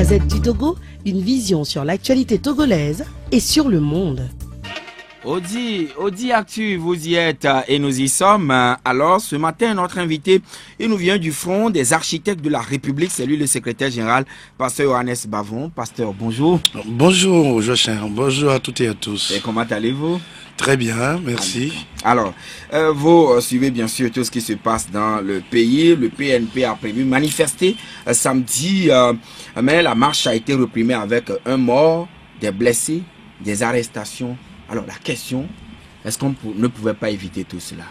Gazette du Togo, une vision sur l'actualité togolaise et sur le monde. Audi Actu, vous y êtes et nous y sommes. Alors, ce matin, notre invité, il nous vient du Front des architectes de la République. C'est lui le secrétaire général, Pasteur Johannes Bavon. Pasteur, bonjour. Bonjour, Joachim. Bonjour à toutes et à tous. Et comment allez-vous? Très bien, merci. Alors, vous suivez bien sûr tout ce qui se passe dans le pays. Le PNP a prévu manifester samedi, mais la marche a été réprimée avec un mort, des blessés, des arrestations. Alors la question, est-ce qu'on ne pouvait pas éviter tout cela?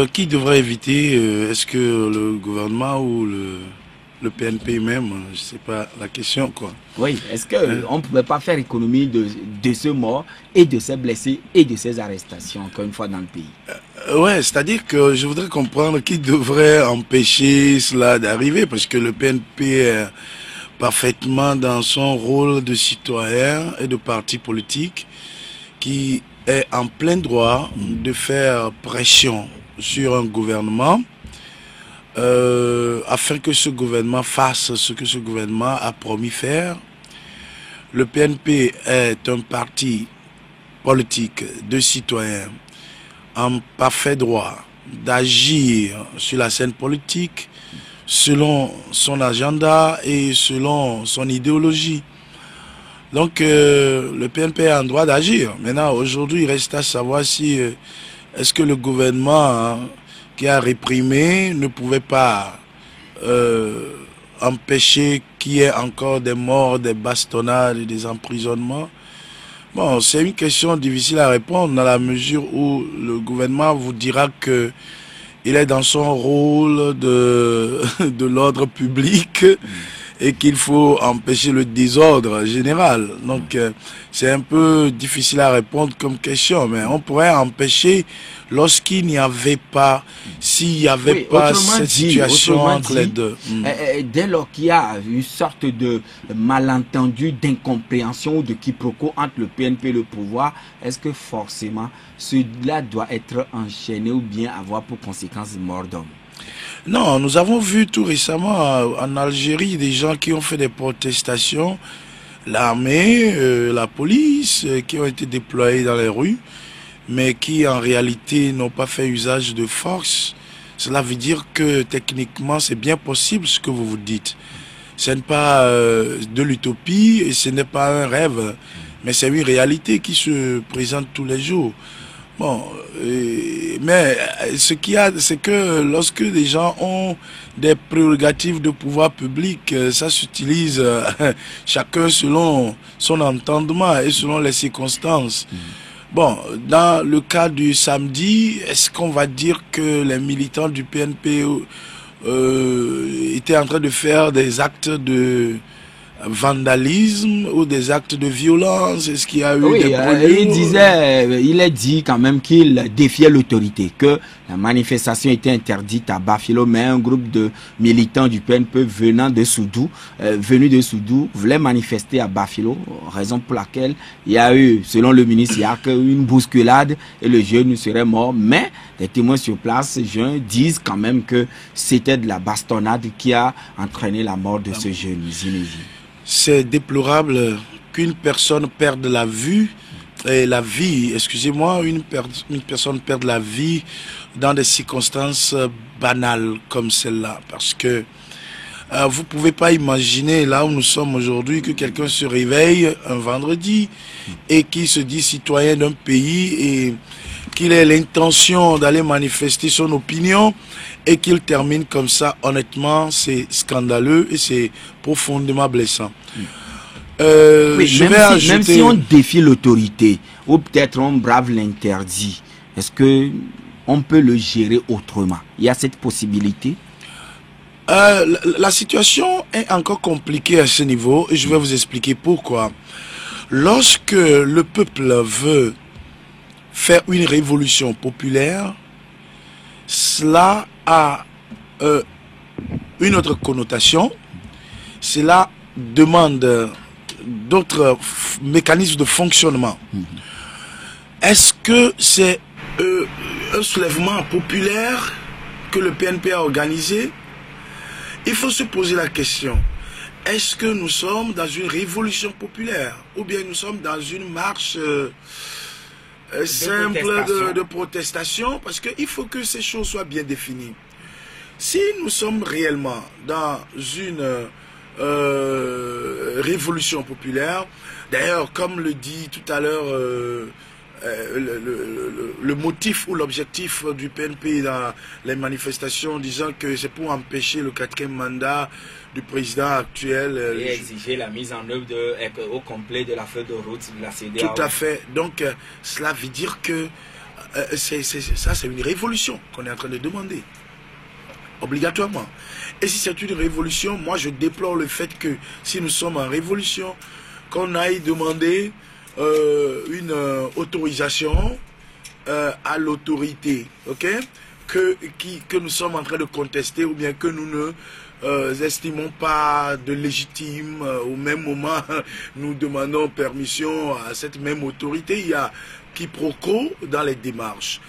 Qui devrait éviter? Est-ce que le gouvernement ou le PNP même? Je ne sais pas la question, quoi. Oui, est-ce qu'on ne pouvait pas faire économie de ce mort et de ces blessés et de ces arrestations, encore une fois, dans le pays? Ouais, c'est-à-dire que je voudrais comprendre qui devrait empêcher cela d'arriver, parce que le PNP est parfaitement dans son rôle de citoyen et de parti politique qui est en plein droit de faire pression sur un gouvernement afin que ce gouvernement fasse ce que ce gouvernement a promis faire. Le PNP est un parti politique de citoyens en parfait droit d'agir sur la scène politique selon son agenda et selon son idéologie. Donc le PNP a un droit d'agir. Maintenant, aujourd'hui, il reste à savoir si est-ce que le gouvernement qui a réprimé ne pouvait pas empêcher qu'il y ait encore des morts, des bastonnades et des emprisonnements. Bon, c'est une question difficile à répondre dans la mesure où le gouvernement vous dira que il est dans son rôle de l'ordre public et qu'il faut empêcher le désordre général. Donc c'est un peu difficile à répondre comme question, mais on pourrait empêcher lorsqu'il n'y avait pas, s'il n'y avait pas cette situation entre les deux. Dès lors qu'il y a une sorte de malentendu, d'incompréhension ou de quiproquo entre le PNP et le pouvoir, est-ce que forcément cela doit être enchaîné ou bien avoir pour conséquence mort d'homme? Non, nous avons vu tout récemment en Algérie des gens qui ont fait des protestations, l'armée, la police, qui ont été déployés dans les rues, mais qui en réalité n'ont pas fait usage de force. Cela veut dire que techniquement c'est bien possible ce que vous vous dites. Ce n'est pas de l'utopie et ce n'est pas un rêve, mais c'est une réalité qui se présente tous les jours. Bon, mais ce qu'il y a, c'est que lorsque des gens ont des prérogatives de pouvoir public, ça s'utilise chacun selon son entendement et selon les circonstances. Bon, dans le cas du samedi, est-ce qu'on va dire que les militants du PNP étaient en train de faire des actes de vandalisme ou des actes de violence? Est-ce qu'il y a eu des brûlures? Il est dit quand même qu'il défiait l'autorité, que la manifestation était interdite à Bafilo, mais un groupe de militants du PNP venus de Soudou voulait manifester à Bafilo, raison pour laquelle il y a eu, selon le ministre, il y a une bousculade et le jeune serait mort, mais les témoins sur place, jeunes, disent quand même que c'était de la bastonnade qui a entraîné la mort de ce jeune. C'est déplorable qu'une personne perde la vue et la vie, excusez-moi, une personne perde la vie dans des circonstances banales comme celle-là. Parce que vous pouvez pas imaginer là où nous sommes aujourd'hui que quelqu'un se réveille un vendredi et qui se dit citoyen d'un pays et qu'il ait l'intention d'aller manifester son opinion et qu'il termine comme ça. Honnêtement, c'est scandaleux et c'est profondément blessant. Oui, même si on défie l'autorité ou peut-être on brave l'interdit, est-ce que on peut le gérer autrement? Il y a cette possibilité? La situation est encore compliquée à ce niveau et je vais vous expliquer pourquoi. Lorsque le peuple veut faire une révolution populaire, cela a une autre connotation. Cela demande d'autres mécanismes de fonctionnement. Est-ce que c'est un soulèvement populaire que le PNP a organisé? Il faut se poser la question. est-ce que nous sommes dans une révolution populaire ou bien nous sommes dans une marche simple de protestation? Parce qu'il faut que ces choses soient bien définies. Si nous sommes réellement dans une révolution populaire, d'ailleurs, comme le dit tout à l'heure le motif ou l'objectif du PNP dans les manifestations, disant que c'est pour empêcher le 4e mandat du président actuel. Et exiger la mise en œuvre au complet de la feuille de route de la CEDEAO. Tout à fait. Donc, cela veut dire que ça, c'est une révolution qu'on est en train de demander. Obligatoirement. Et si c'est une révolution, moi je déplore le fait que si nous sommes en révolution, qu'on aille demander une autorisation à l'autorité, ok, que nous sommes en train de contester ou bien que nous ne estimons pas de légitime. Au même moment, nous demandons permission à cette même autorité. Il y a quiproquo dans les démarches.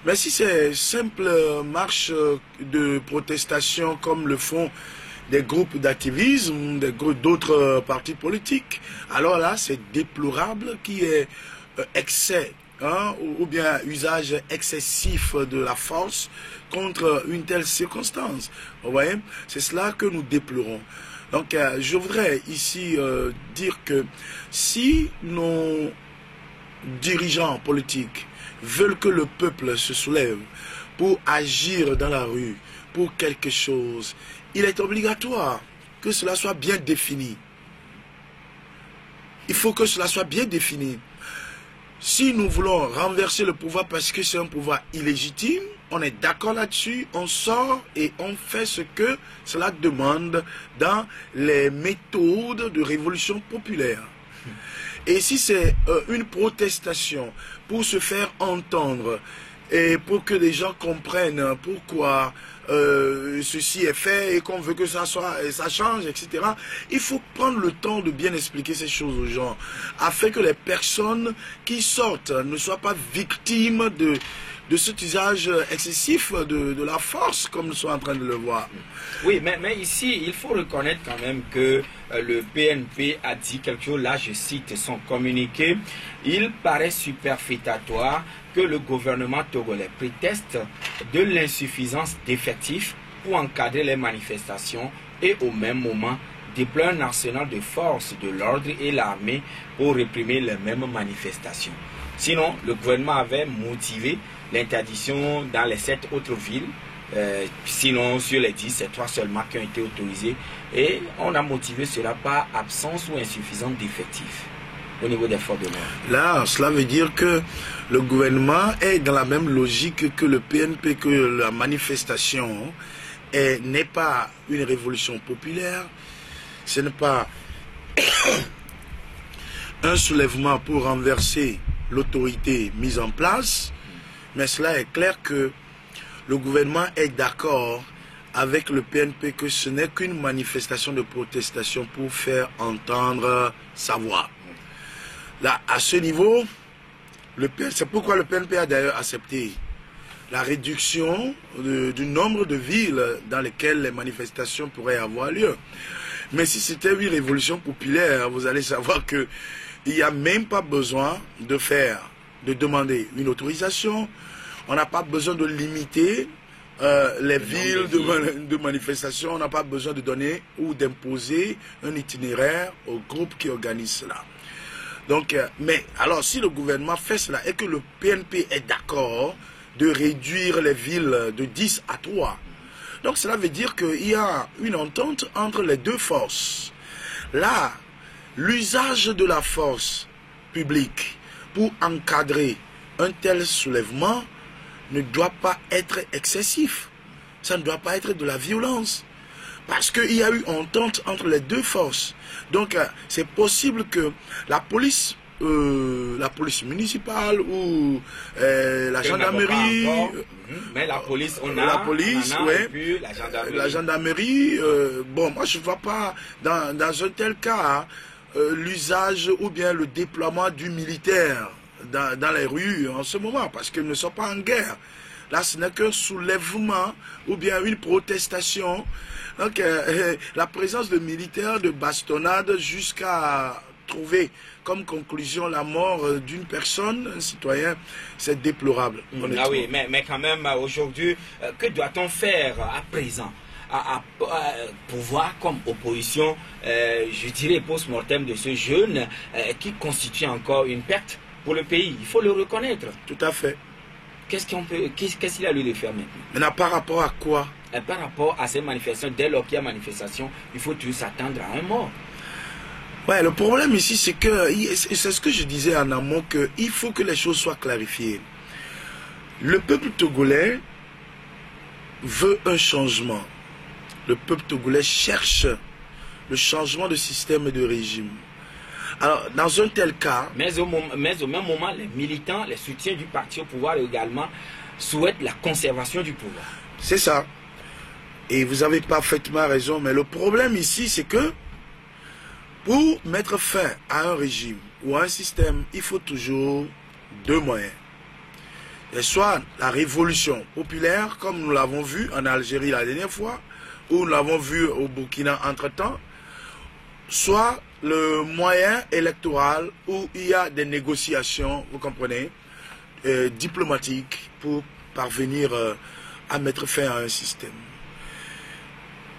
Mais si c'est simple marche de protestation comme le font des groupes d'activisme, d'autres partis politiques, alors là c'est déplorable qu'il y ait excès ou bien usage excessif de la force contre une telle circonstance. Vous voyez, c'est cela que nous déplorons. Donc je voudrais ici dire que si nos dirigeants politiques veulent que le peuple se soulève pour agir dans la rue, pour quelque chose, il est obligatoire que cela soit bien défini. Il faut que cela soit bien défini. Si nous voulons renverser le pouvoir parce que c'est un pouvoir illégitime, on est d'accord là-dessus, on sort et on fait ce que cela demande dans les méthodes de révolution populaire. Et si c'est une protestation pour se faire entendre et pour que les gens comprennent pourquoi ceci est fait et qu'on veut que ça change, etc., il faut prendre le temps de bien expliquer ces choses aux gens afin que les personnes qui sortent ne soient pas victimes de cet usage excessif de la force comme nous sommes en train de le voir. Oui, mais ici, il faut reconnaître quand même que le PNP a dit quelque chose, là je cite son communiqué, il paraît superfétatoire que le gouvernement togolais prétexte de l'insuffisance d'effectifs pour encadrer les manifestations et au même moment déploie un arsenal de forces de l'ordre et l'armée pour réprimer les mêmes manifestations. Sinon, le gouvernement avait motivé l'interdiction dans les 7 autres villes. Sinon, sur les 10, c'est 3 seulement qui ont été autorisés. Et on a motivé cela par absence ou insuffisance d'effectifs au niveau des forces de l'ordre. Là, cela veut dire que le gouvernement est dans la même logique que le PNP, que la manifestation n'est pas une révolution populaire. Ce n'est pas un soulèvement pour renverser l'autorité mise en place, mais cela est clair que le gouvernement est d'accord avec le PNP que ce n'est qu'une manifestation de protestation pour faire entendre sa voix. Là, à ce niveau, c'est pourquoi le PNP a d'ailleurs accepté la réduction du nombre de villes dans lesquelles les manifestations pourraient avoir lieu. Mais si c'était une révolution populaire, vous allez savoir que il n'y a même pas besoin de demander une autorisation. On n'a pas besoin de limiter les villes de manifestation. On n'a pas besoin de donner ou d'imposer un itinéraire au groupe qui organise cela. Donc, mais alors si le gouvernement fait cela et que le PNP est d'accord de réduire les villes de 10 à 3, donc cela veut dire qu'il y a une entente entre les deux forces. Là, l'usage de la force publique pour encadrer un tel soulèvement ne doit pas être excessif. Ça ne doit pas être de la violence. Parce qu'il y a eu entente entre les deux forces. Donc, c'est possible que la police municipale ou la gendarmerie... Mais la police, la gendarmerie, bon, moi je ne vois pas dans un tel cas l'usage ou bien le déploiement du militaire dans les rues en ce moment, parce qu'ils ne sont pas en guerre. Là, ce n'est qu'un soulèvement ou bien une protestation. Donc, la présence de militaires de bastonnade jusqu'à trouver comme conclusion la mort d'une personne, un citoyen, c'est déplorable. Ah oui, mais quand même, aujourd'hui, que doit-on faire à présent à pouvoir, comme opposition, je dirais, post-mortem de ce jeune qui constitue encore une perte pour le pays? Il faut le reconnaître. Tout à fait. Qu'est-ce qu'il a lieu de faire maintenant? Maintenant, par rapport à quoi? Par rapport à ces manifestations, dès lors qu'il y a manifestation, il faut toujours s'attendre à un mort. Ouais, le problème ici, c'est que, c'est ce que je disais en amont, qu'il faut que les choses soient clarifiées. Le peuple togolais veut un changement. Le peuple togolais cherche le changement de système et de régime. Alors, dans un tel cas... Mais au même moment, les militants, les soutiens du parti au pouvoir également souhaitent la conservation du pouvoir. C'est ça. Et vous avez parfaitement raison, mais le problème ici, c'est que pour mettre fin à un régime ou à un système, il faut toujours deux moyens. Et soit la révolution populaire, comme nous l'avons vu en Algérie la dernière fois, ou nous l'avons vu au Burkina entre-temps, soit le moyen électoral où il y a des négociations, vous comprenez, diplomatiques pour parvenir à mettre fin à un système.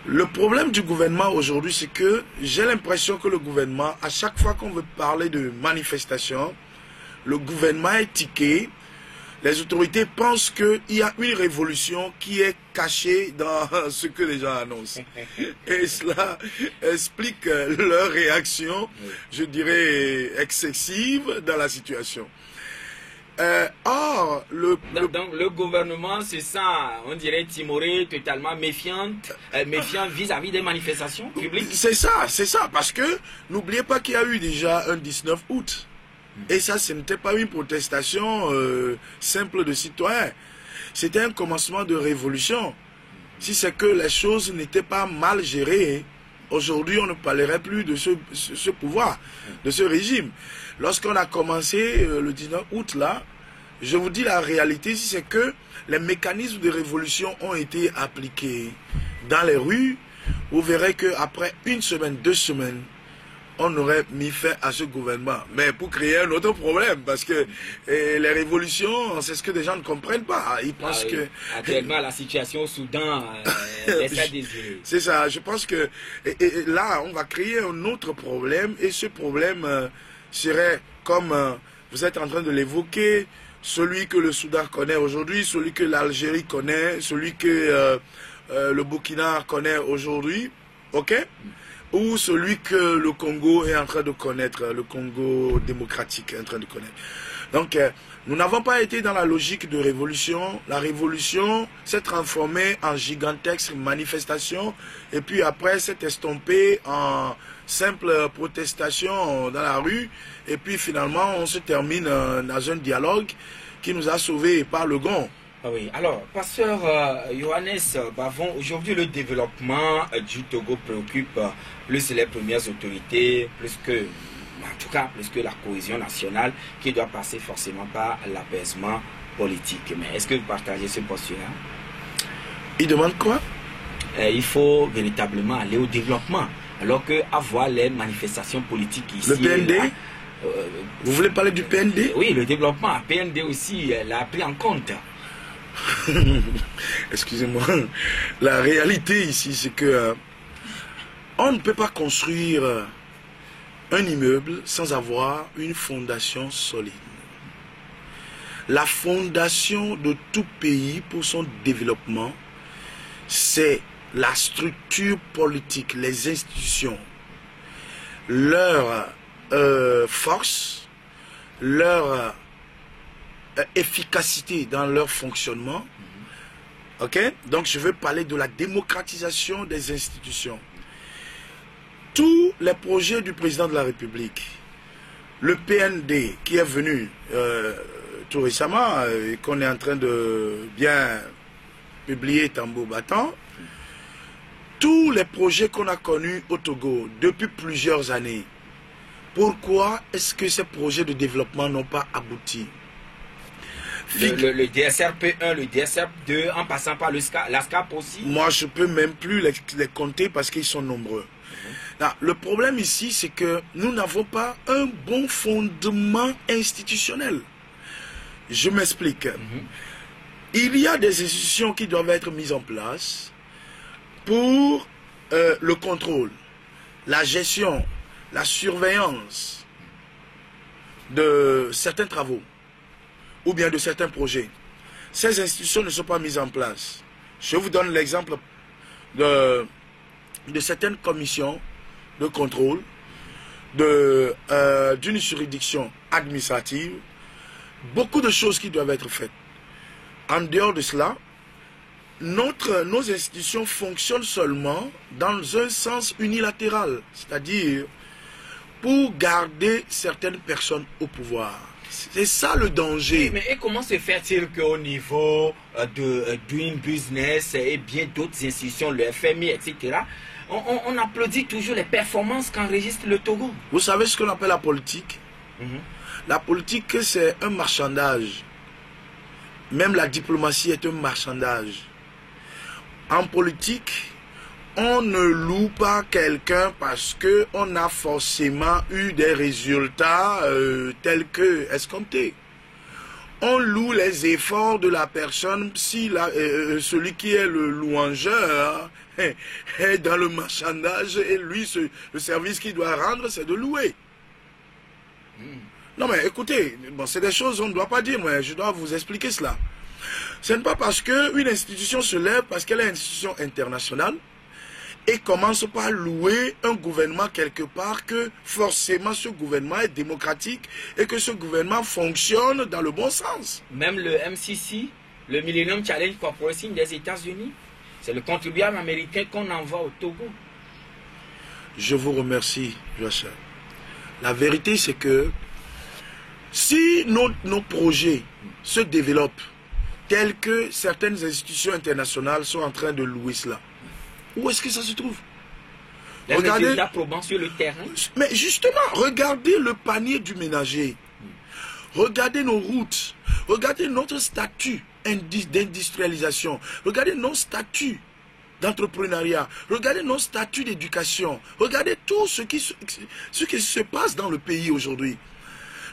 Le problème du gouvernement aujourd'hui, c'est que j'ai l'impression que le gouvernement, à chaque fois qu'on veut parler de manifestation, le gouvernement est tiqué. Les autorités pensent qu'il y a une révolution qui est cachée dans ce que les gens annoncent. Et cela explique leur réaction, je dirais, excessive dans la situation. Donc le gouvernement se sent, on dirait, timoré, totalement méfiant vis-à-vis des manifestations publiques. C'est ça, parce que n'oubliez pas qu'il y a eu déjà un 19 août. Et ça, ce n'était pas une protestation simple de citoyens. C'était un commencement de révolution. Si c'est que les choses n'étaient pas mal gérées, aujourd'hui, on ne parlerait plus de ce pouvoir, de ce régime. Lorsqu'on a commencé le 19 août, là, je vous dis la réalité, si c'est que les mécanismes de révolution ont été appliqués dans les rues, vous verrez qu'après une semaine, 2 semaines, on aurait mis fin à ce gouvernement. Mais pour créer un autre problème, parce que les révolutions, c'est ce que les gens ne comprennent pas. Ils pensent que... Actuellement, la situation au Soudan laisse à désirer. C'est ça, je pense que là, on va créer un autre problème, et ce problème serait, comme vous êtes en train de l'évoquer, celui que le Soudan connaît aujourd'hui, celui que l'Algérie connaît, celui que le Burkina connaît aujourd'hui, ok? Ou celui que le Congo est en train de connaître, le Congo démocratique est en train de connaître. Donc, nous n'avons pas été dans la logique de révolution. La révolution s'est transformée en gigantesque manifestation et puis après s'est estompée en simple protestation dans la rue. Et puis finalement, on se termine dans un dialogue qui nous a sauvés par le gond. Ah oui, alors, pasteur Johannes Bavon, aujourd'hui le développement du Togo préoccupe plus les premières autorités, plus que la cohésion nationale qui doit passer forcément par l'apaisement politique. Mais est-ce que vous partagez ce postulat? Il demande quoi? Il faut véritablement aller au développement, alors qu'avoir les manifestations politiques ici... Le PND vous voulez parler du PND? Oui, le développement, PND aussi l'a pris en compte. Excusez-moi, la réalité ici, c'est que on ne peut pas construire un immeuble sans avoir une fondation solide. La fondation de tout pays pour son développement, c'est la structure politique, les institutions, leur force, leur efficacité dans leur fonctionnement. Ok? Donc je veux parler de la démocratisation des institutions. Tous les projets du président de la République, le PND qui est venu tout récemment et qu'on est en train de bien publier tambour battant, tous les projets qu'on a connus au Togo depuis plusieurs années, pourquoi est-ce que ces projets de développement n'ont pas abouti? Le DSRP1, le DSRP2, en passant par l'ASCAP aussi. Moi, je peux même plus les compter parce qu'ils sont nombreux. Là, le problème ici, c'est que nous n'avons pas un bon fondement institutionnel. Je m'explique. Il y a des institutions qui doivent être mises en place pour le contrôle, la gestion, la surveillance de certains travaux ou bien de certains projets. Ces institutions ne sont pas mises en place. Je vous donne l'exemple de certaines commissions de contrôle d'une juridiction administrative. Beaucoup de choses qui doivent être faites. En dehors de cela, nos institutions fonctionnent seulement dans un sens unilatéral, c'est-à-dire pour garder certaines personnes au pouvoir. C'est ça le danger. Mais et comment se fait-il qu'au niveau de Doing Business et bien d'autres institutions, le FMI, etc., on applaudit toujours les performances qu'enregistre le Togo? Vous savez ce qu'on appelle la politique? La politique, c'est un marchandage. Même la diplomatie est un marchandage. En politique, on ne loue pas quelqu'un parce qu'on a forcément eu des résultats tels que escomptés. On loue les efforts de la personne si celui qui est le louangeur est dans le marchandage et lui, le service qu'il doit rendre, c'est de louer. Non mais écoutez, bon, c'est des choses qu'on ne doit pas dire, mais je dois vous expliquer cela. Ce n'est pas parce qu'une institution se lève, parce qu'elle est une institution internationale, et commence par louer un gouvernement quelque part, que forcément ce gouvernement est démocratique et que ce gouvernement fonctionne dans le bon sens. Même le MCC, le Millennium Challenge Corporation des États-Unis, c'est le contribuable américain qu'on envoie au Togo. Je vous remercie, Joachim. La vérité, c'est que si nos projets se développent tels que certaines institutions internationales sont en train de louer cela, où est-ce que ça se trouve? Regardez résultats probants sur le terrain. Mais justement, regardez le panier du ménager. Regardez nos routes. Regardez notre statut d'industrialisation. Regardez nos statuts d'entrepreneuriat. Regardez nos statuts d'éducation. Regardez tout ce qui se passe dans le pays aujourd'hui.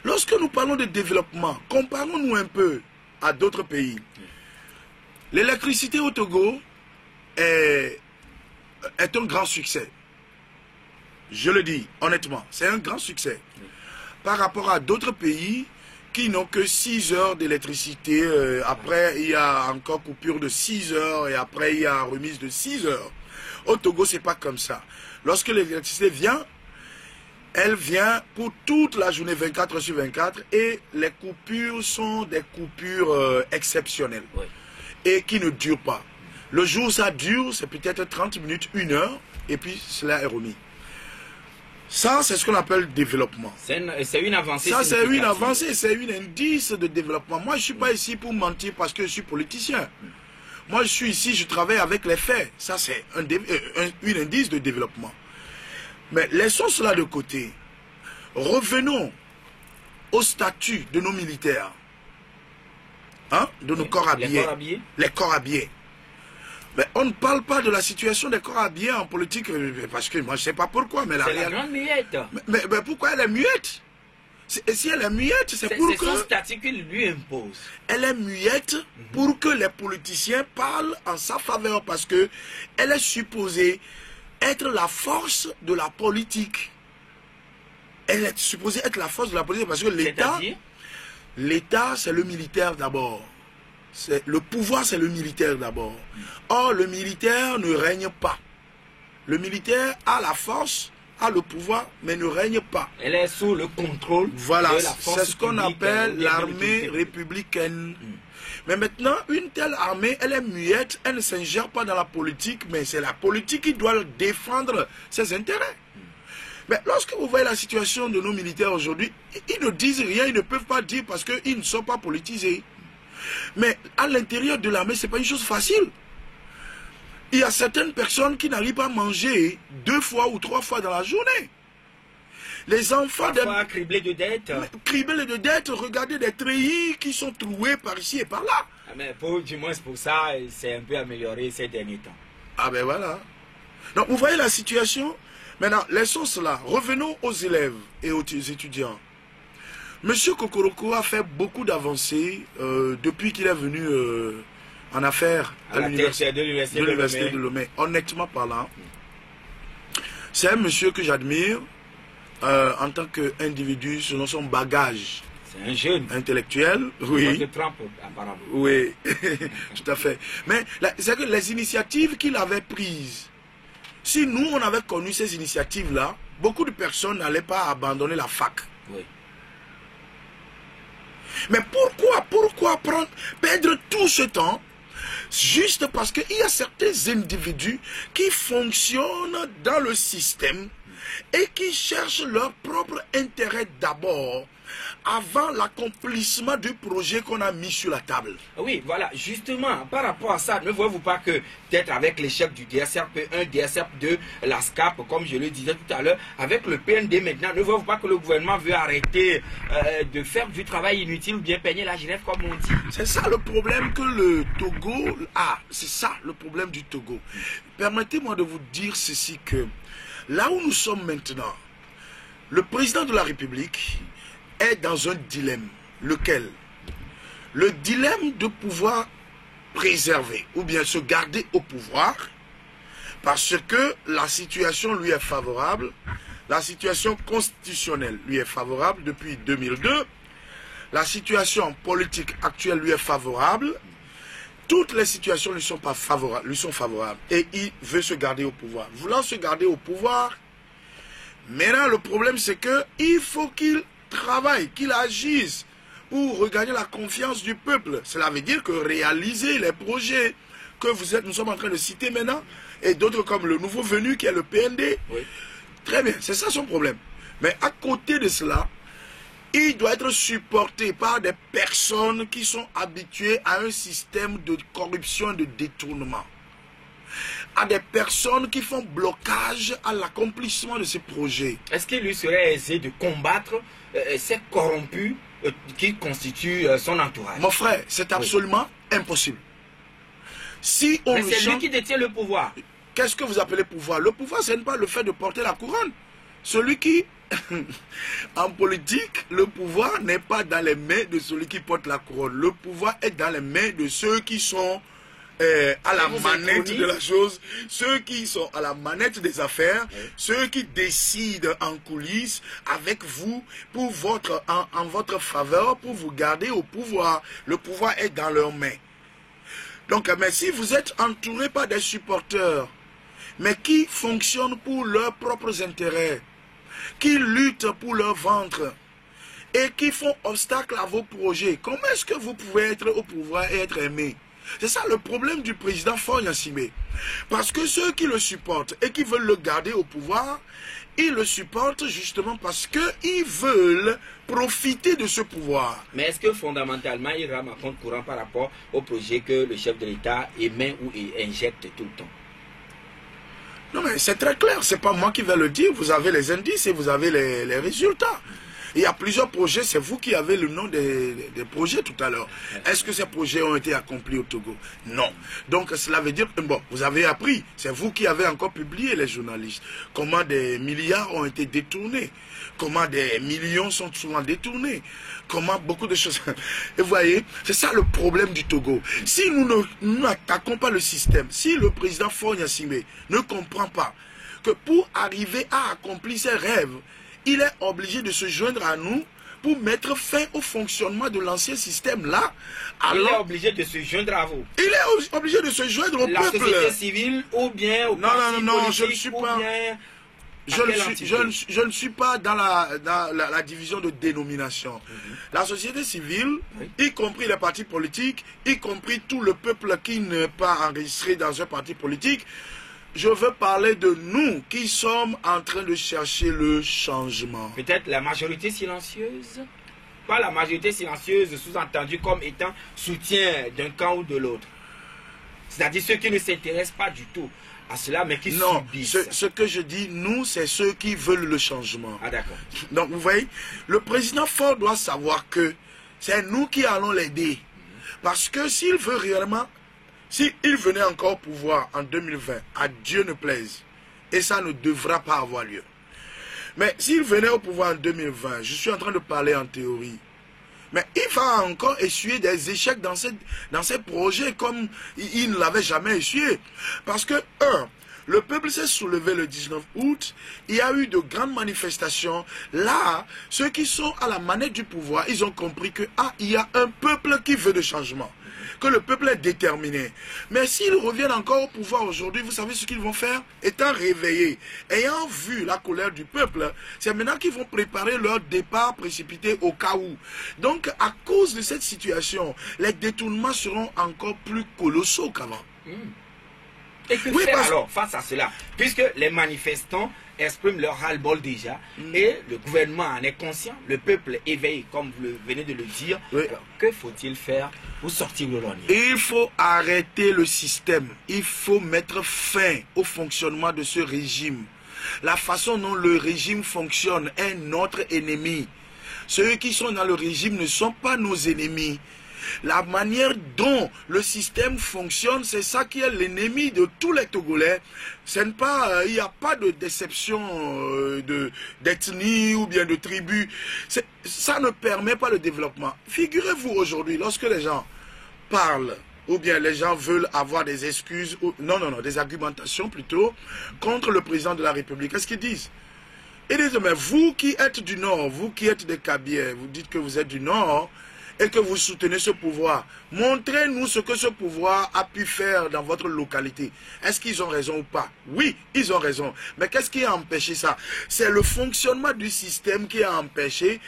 Lorsque nous parlons de développement, comparons-nous un peu à d'autres pays. L'électricité au Togo est un grand succès. Je le dis honnêtement, c'est un grand succès. Par rapport à d'autres pays qui n'ont que 6 heures d'électricité, après il y a encore coupure de 6 heures et après il y a remise de 6 heures. Au Togo, c'est pas comme ça. Lorsque l'électricité vient, elle vient pour toute la journée 24 sur 24 et les coupures sont des coupures exceptionnelles et qui ne durent pas. Le jour ça dure, c'est peut-être 30 minutes, 1 heure et puis cela est remis. Ça, c'est ce qu'on appelle développement. C'est une avancée. Ça, c'est une avancée, c'est un indice de développement. Moi, je ne suis pas ici pour mentir parce que je suis politicien. Moi, je suis ici, je travaille avec les faits. Ça, c'est un indice de développement. Mais laissons cela de côté. Revenons au statut de nos militaires. Hein? De nos corps habillés. Les corps habillés. Les corps habillés. Mais on ne parle pas de la situation des corps habillés en politique, parce que moi je ne sais pas pourquoi. Mais c'est la grande muette. Mais pourquoi elle est muette? Si elle est muette, c'est pour que... C'est son statut qu'il lui impose. Elle est muette pour que les politiciens parlent en sa faveur, parce que elle est supposée être la force de la politique. Elle est supposée être la force de la politique, parce que l'État, c'est le militaire d'abord. Le pouvoir, c'est le militaire d'abord. Or, le militaire ne règne pas. Le militaire a la force, a le pouvoir, mais ne règne pas. Elle est sous le contrôle de la force. C'est ce qu'on appelle l'armée républicaine. Mais maintenant, une telle armée, elle est muette, elle ne s'ingère pas dans la politique, mais c'est la politique qui doit défendre ses intérêts. Mais lorsque vous voyez la situation de nos militaires aujourd'hui, ils ne disent rien, ils ne peuvent pas dire parce qu'ils ne sont pas politisés. Mais à l'intérieur de l'armée, ce n'est pas une chose facile. Il y a certaines personnes qui n'arrivent pas à manger 2 fois ou 3 fois dans la journée. Les enfants criblés de dettes. Criblés de dettes, regardez des treillis qui sont troués par ici et par là. Mais du moins pour ça, c'est un peu amélioré ces derniers temps. Ah ben voilà. Donc vous voyez la situation. Maintenant, laissons cela. Revenons aux élèves et aux étudiants. Monsieur Kokoroko a fait beaucoup d'avancées depuis qu'il est venu en affaires à l'université de Lomé. Honnêtement parlant, c'est un monsieur que j'admire en tant qu'individu selon son bagage. C'est un jeune intellectuel, oui. De Trump, apparemment. Oui, tout à fait. Mais c'est que les initiatives qu'il avait prises, si nous on avait connu ces initiatives-là, beaucoup de personnes n'allaient pas abandonner la fac. Oui. Mais pourquoi perdre tout ce temps juste parce qu'il y a certains individus qui fonctionnent dans le système et qui cherchent leur propre intérêt d'abord avant l'accomplissement du projet qu'on a mis sur la table. Oui, voilà, justement, par rapport à ça, ne voyez-vous pas que peut-être avec l'échec du DSRP1, DSRP2, la SCAP, comme je le disais tout à l'heure, avec le PND maintenant, ne voyez-vous pas que le gouvernement veut arrêter de faire du travail inutile ou bien peigner la Genève comme on dit? C'est ça le problème que le Togo a, c'est ça le problème du Togo. Permettez-moi de vous dire ceci que là où nous sommes maintenant, le président de la République est dans un dilemme. Lequel? Le dilemme de pouvoir préserver ou bien se garder au pouvoir parce que la situation lui est favorable, la situation constitutionnelle lui est favorable depuis 2002, la situation politique actuelle lui est favorable, toutes les situations lui sont favorables et il veut se garder au pouvoir. Voulant se garder au pouvoir, maintenant le problème c'est que il faut qu'il travaille, qu'il agisse pour regagner la confiance du peuple. Cela veut dire que réaliser les projets que nous sommes en train de citer maintenant, et d'autres comme le nouveau venu qui est le PND. Oui. Très bien, c'est ça son problème. Mais à côté de cela, il doit être supporté par des personnes qui sont habituées à un système de corruption et de détournement. À des personnes qui font blocage à l'accomplissement de ces projets. Est-ce qu'il lui serait aisé de combattre ces corrompus qui constituent son entourage? Mon frère, c'est absolument impossible. Si on Mais c'est lui qui détient le pouvoir. Qu'est-ce que vous appelez pouvoir? Le pouvoir, ce n'est pas le fait de porter la couronne. Celui qui, en politique, le pouvoir n'est pas dans les mains de celui qui porte la couronne. Le pouvoir est dans les mains de ceux qui sont à la manette de la chose, ceux qui sont à la manette des affaires, ceux qui décident en coulisses avec vous pour en votre faveur, pour vous garder au pouvoir. Le pouvoir est dans leurs mains. Donc, mais si vous êtes entouré par des supporters, mais qui fonctionnent pour leurs propres intérêts, qui luttent pour leur ventre et qui font obstacle à vos projets, comment est-ce que vous pouvez être au pouvoir et être aimé? C'est ça le problème du président Faure Gnassingbé. Parce que ceux qui le supportent et qui veulent le garder au pouvoir, ils le supportent justement parce qu'ils veulent profiter de ce pouvoir. Mais est-ce que fondamentalement, il rame à compte courant par rapport au projet que le chef de l'État émet ou injecte tout le temps? Non mais c'est très clair, c'est pas moi qui vais le dire, vous avez les indices et vous avez les résultats. Il y a plusieurs projets, c'est vous qui avez le nom des projets tout à l'heure. Est-ce que ces projets ont été accomplis au Togo? Non. Donc cela veut dire que, bon, vous avez appris, c'est vous qui avez encore publié, les journalistes, comment des milliards ont été détournés, comment des millions sont souvent détournés, comment beaucoup de choses... Et vous voyez, c'est ça le problème du Togo. Si nous n'attaquons pas le système, si le président Faure Gnassingbé ne comprend pas que pour arriver à accomplir ses rêves, il est obligé de se joindre à nous pour mettre fin au fonctionnement de l'ancien système-là. Il est obligé de se joindre à vous. Il est obligé de se joindre au peuple. La société civile ou bien au parti politique, je ne suis pas... Je ne suis pas dans la division de dénomination. La société civile, y compris les partis politiques, y compris tout le peuple qui n'est pas enregistré dans un parti politique, je veux parler de nous qui sommes en train de chercher le changement. Peut-être la majorité silencieuse? Pas la majorité silencieuse sous-entendue comme étant soutien d'un camp ou de l'autre. C'est-à-dire ceux qui ne s'intéressent pas du tout à cela, mais qui Non, subissent. ce que je dis, nous, c'est ceux qui veulent le changement. Ah d'accord. Donc, vous voyez, le président Faure doit savoir que c'est nous qui allons l'aider. Parce que s'il veut réellement, s'il venait encore au pouvoir en 2020, à Dieu ne plaise, et ça ne devra pas avoir lieu. Mais s'il venait au pouvoir en 2020, je suis en train de parler en théorie, mais il va encore essuyer des échecs dans ces projets comme il ne l'avait jamais essuyé. Parce que, le peuple s'est soulevé le 19 août, il y a eu de grandes manifestations. Là, ceux qui sont à la manette du pouvoir, ils ont compris que, il y a un peuple qui veut de changement, que le peuple est déterminé. Mais s'ils reviennent encore au pouvoir aujourd'hui, vous savez ce qu'ils vont faire? Étant réveillés, ayant vu la colère du peuple, c'est maintenant qu'ils vont préparer leur départ précipité au cas où. Donc, à cause de cette situation, les détournements seront encore plus colossaux qu'avant. Et que faire alors face à cela? Puisque les manifestants expriment leur ras-le-bol déjà, et le gouvernement en est conscient, le peuple éveillé, comme vous venez de le dire. Alors, que faut-il faire pour sortir de l'ornière? Il faut arrêter le système. Il faut mettre fin au fonctionnement de ce régime. La façon dont le régime fonctionne est notre ennemi. Ceux qui sont dans le régime ne sont pas nos ennemis. La manière dont le système fonctionne, c'est ça qui est l'ennemi de tous les Togolais. Il n'y a pas de déception d'ethnie ou bien de tribu. Ça ne permet pas le développement. Figurez-vous aujourd'hui, lorsque les gens parlent, ou bien les gens veulent avoir des excuses, des argumentations plutôt, contre le président de la République, qu'est-ce qu'ils disent? Ils disent, mais vous qui êtes du Nord, vous qui êtes des Kabyles, vous dites que vous êtes du Nord, et que vous soutenez ce pouvoir, montrez-nous ce que ce pouvoir a pu faire dans votre localité. Est-ce qu'ils ont raison ou pas? Oui, ils ont raison. Mais qu'est-ce qui a empêché ça? C'est le fonctionnement du système qui a empêché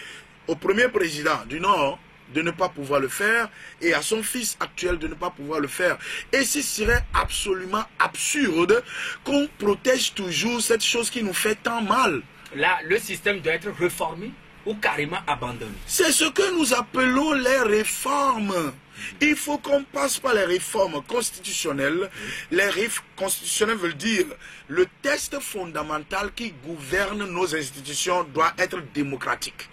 au premier président du Nord de ne pas pouvoir le faire et à son fils actuel de ne pas pouvoir le faire. Et ce serait absolument absurde qu'on protège toujours cette chose qui nous fait tant mal. Là, le système doit être réformé ou carrément abandonné. C'est ce que nous appelons les réformes. Il faut qu'on passe par les réformes constitutionnelles. Les réformes constitutionnelles veulent dire le test fondamental qui gouverne nos institutions doit être démocratique.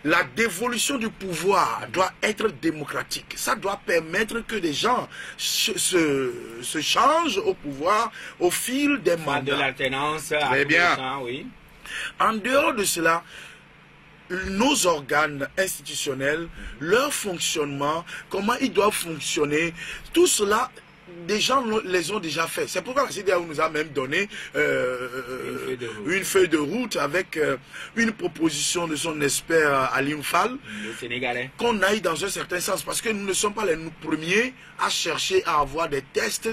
La dévolution du pouvoir doit être démocratique. Ça doit permettre que des gens se changent au pouvoir au fil des mandats. De l'alternance. Très bien. Temps, oui. En dehors de cela, nos organes institutionnels, leur fonctionnement, comment ils doivent fonctionner, tout cela, des gens les ont déjà fait. C'est pourquoi la CEDEAO nous a même donné une feuille de route avec une proposition de son expert Alim Fall, le Sénégalais, qu'on aille dans un certain sens, parce que nous ne sommes pas les premiers à chercher à avoir des tests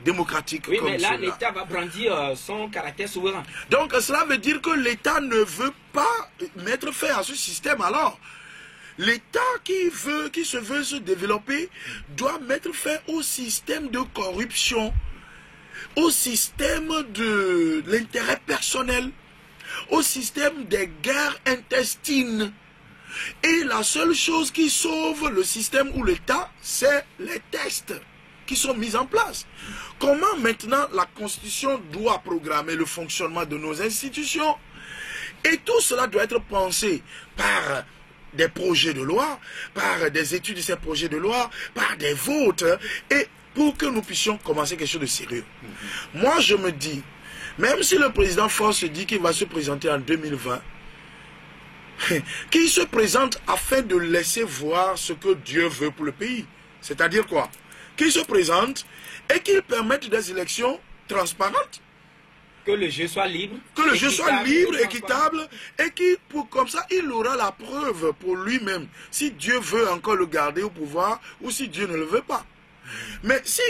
démocratique. Oui, mais là, l'État va brandir son caractère souverain. Donc, cela veut dire que l'État ne veut pas mettre fin à ce système. Alors, l'État qui se veut se développer doit mettre fin au système de corruption, au système de l'intérêt personnel, au système des guerres intestines. Et la seule chose qui sauve le système ou l'État, c'est les tests qui sont mis en place. Comment maintenant la Constitution doit programmer le fonctionnement de nos institutions? Et tout cela doit être pensé par des projets de loi, par des études de ces projets de loi, par des votes, et pour que nous puissions commencer quelque chose de sérieux. Moi, je me dis, même si le président Faure se dit qu'il va se présenter en 2020, qu'il se présente afin de laisser voir ce que Dieu veut pour le pays. C'est-à-dire quoi? Qu'il se présente et qu'il permette des élections transparentes. Que le jeu soit libre. Que le jeu soit libre, équitable, et comme ça, il aura la preuve pour lui-même si Dieu veut encore le garder au pouvoir ou si Dieu ne le veut pas. Mais si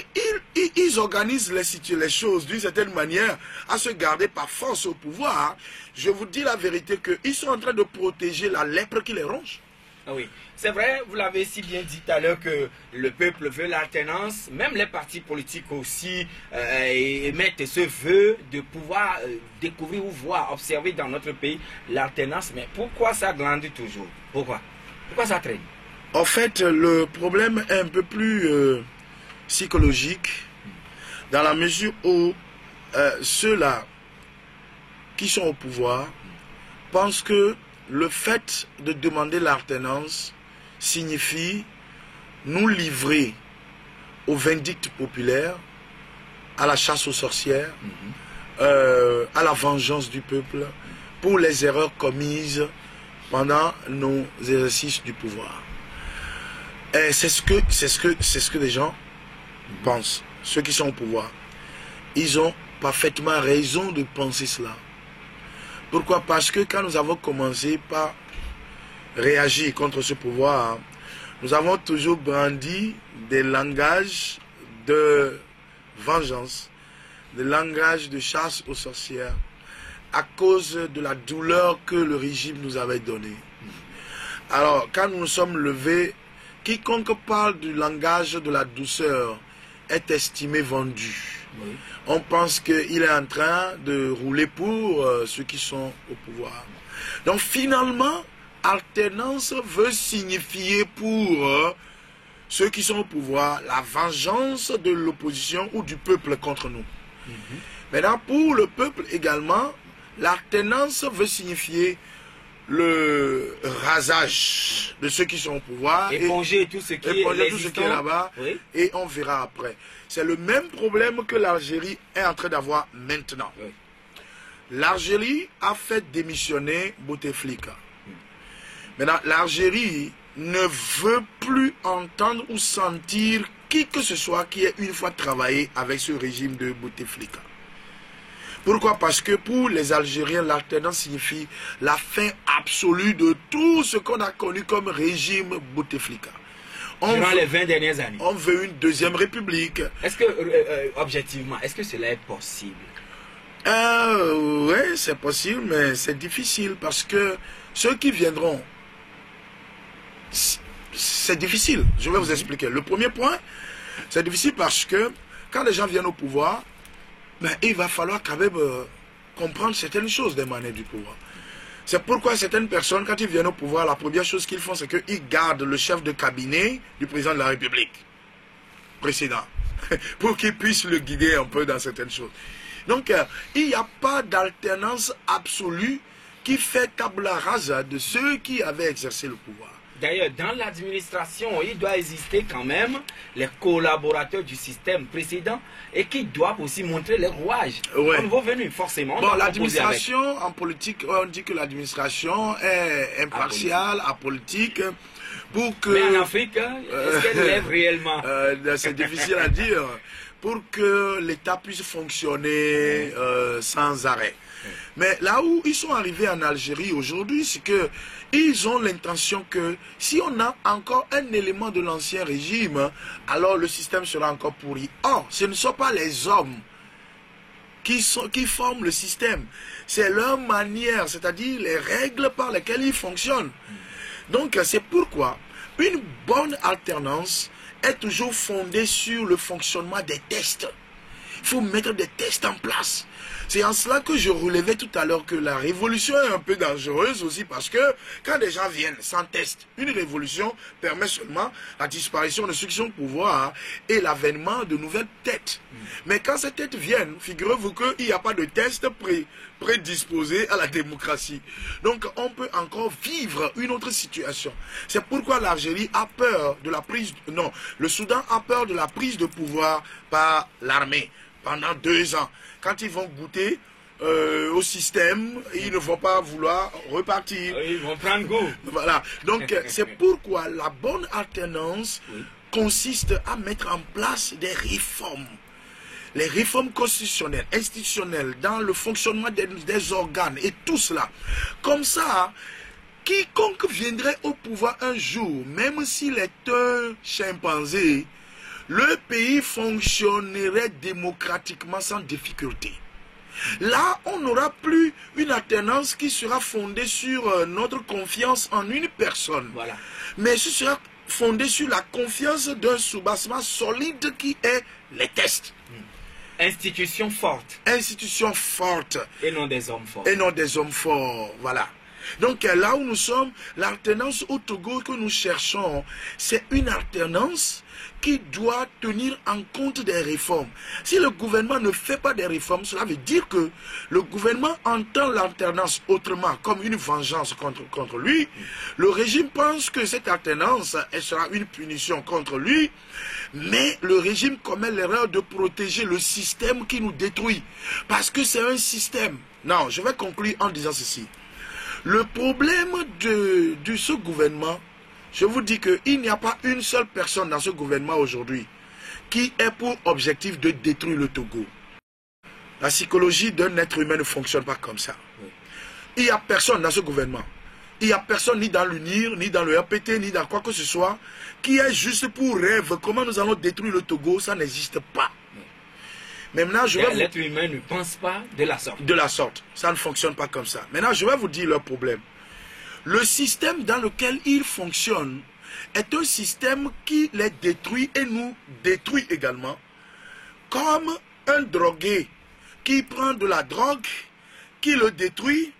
ils organisent les choses d'une certaine manière à se garder par force au pouvoir, je vous dis la vérité qu'ils sont en train de protéger la lèpre qui les ronge. Oui, c'est vrai, vous l'avez si bien dit tout à l'heure que le peuple veut l'alternance, même les partis politiques aussi émettent ce vœu de pouvoir découvrir ou voir, observer dans notre pays l'alternance. Mais pourquoi ça glande toujours? Pourquoi ça traîne? En fait, le problème est un peu plus psychologique, dans la mesure où ceux-là qui sont au pouvoir pensent que le fait de demander l'alternance signifie nous livrer au vindicte populaire, à la chasse aux sorcières, à la vengeance du peuple pour les erreurs commises pendant nos exercices du pouvoir. Et c'est ce que les gens pensent, ceux qui sont au pouvoir. Ils ont parfaitement raison de penser cela. Pourquoi? Parce que quand nous avons commencé par réagir contre ce pouvoir, nous avons toujours brandi des langages de vengeance, des langages de chasse aux sorcières, à cause de la douleur que le régime nous avait donnée. Alors, quand nous nous sommes levés, quiconque parle du langage de la douceur est estimé vendu. Oui. On pense qu'il est en train de rouler pour ceux qui sont au pouvoir. Donc finalement, alternance veut signifier pour ceux qui sont au pouvoir la vengeance de l'opposition ou du peuple contre nous. Maintenant, pour le peuple également, l'alternance veut signifier le rasage de ceux qui sont au pouvoir, éponger tout ce qui est là-bas, oui. Et on verra après. C'est le même problème que l'Algérie est en train d'avoir maintenant. Oui. L'Algérie a fait démissionner Bouteflika. Maintenant, l'Algérie ne veut plus entendre ou sentir qui que ce soit qui ait une fois travaillé avec ce régime de Bouteflika. Pourquoi? Parce que pour les Algériens, l'alternance signifie la fin absolue de tout ce qu'on a connu comme régime Bouteflika. Durant les 20 dernières années. On veut une deuxième république. Est-ce que, objectivement, est-ce que cela est possible? Oui, c'est possible, mais c'est difficile parce que ceux qui viendront, c'est difficile. Je vais vous expliquer. Le premier point, c'est difficile parce que quand les gens viennent au pouvoir, mais il va falloir quand même comprendre certaines choses des manières du pouvoir. C'est pourquoi certaines personnes, quand ils viennent au pouvoir, la première chose qu'ils font, c'est qu'ils gardent le chef de cabinet du président de la République précédent, pour qu'il puisse le guider un peu dans certaines choses. Donc, il n'y a pas d'alternance absolue qui fait tabula rasa de ceux qui avaient exercé le pouvoir. D'ailleurs, dans l'administration, il doit exister quand même les collaborateurs du système précédent et qui doivent aussi montrer les rouages. Ouais. Au nouveau venu, forcément. Bon, l'administration en politique, on dit que l'administration est impartiale, apolitique. Pour que, mais en Afrique, est-ce qu'elle lève réellement? C'est difficile à dire. Pour que l'État puisse fonctionner sans arrêt. Mais là où ils sont arrivés en Algérie aujourd'hui, c'est que ils ont l'intention que si on a encore un élément de l'ancien régime, alors le système sera encore pourri. Or, ce ne sont pas les hommes qui forment le système. C'est leur manière, c'est-à-dire les règles par lesquelles ils fonctionnent. Donc, c'est pourquoi une bonne alternance est toujours fondée sur le fonctionnement des tests. Il faut mettre des tests en place. C'est en cela que je relevais tout à l'heure que la révolution est un peu dangereuse aussi parce que quand des gens viennent sans test, une révolution permet seulement la disparition de ceux qui sont au pouvoir et l'avènement de nouvelles têtes. Mais quand ces têtes viennent, figurez-vous qu'il n'y a pas de test prédisposé à la démocratie. Donc on peut encore vivre une autre situation. C'est pourquoi l'Algérie a peur de la prise... Non, le Soudan a peur de la prise de pouvoir par l'armée pendant 2 ans. Quand ils vont goûter au système, ils ne vont pas vouloir repartir. Ils vont prendre goût. Voilà. Donc, c'est pourquoi la bonne alternance consiste à mettre en place des réformes. Les réformes constitutionnelles, institutionnelles, dans le fonctionnement des organes et tout cela. Comme ça, quiconque viendrait au pouvoir un jour, même s'il est un chimpanzé, le pays fonctionnerait démocratiquement sans difficulté. Là, on n'aura plus une alternance qui sera fondée sur notre confiance en une personne. Voilà. Mais ce sera fondé sur la confiance d'un soubassement solide qui est les tests. Institution forte. Institution forte. Et non des hommes forts. Et non des hommes forts, voilà. Donc là où nous sommes, l'alternance au Togo que nous cherchons, c'est une alternance qui doit tenir en compte des réformes. Si le gouvernement ne fait pas des réformes, cela veut dire que le gouvernement entend l'alternance autrement, comme une vengeance contre lui. Le régime pense que cette alternance, elle sera une punition contre lui, mais le régime commet l'erreur de protéger le système qui nous détruit. Parce que c'est un système. Non, je vais conclure en disant ceci. Le problème de ce gouvernement, je vous dis qu'il n'y a pas une seule personne dans ce gouvernement aujourd'hui qui ait pour objectif de détruire le Togo. La psychologie d'un être humain ne fonctionne pas comme ça. Il n'y a personne dans ce gouvernement. Il n'y a personne ni dans l'UNIR, ni dans le RPT, ni dans quoi que ce soit, qui est juste pour rêve. Comment nous allons détruire le Togo, ça n'existe pas. Maintenant, l'être humain ne pense pas de la sorte. De la sorte. Ça ne fonctionne pas comme ça. Maintenant, je vais vous dire leur problème. Le système dans lequel ils fonctionnent est un système qui les détruit et nous détruit également. Comme un drogué qui prend de la drogue, qui le détruit.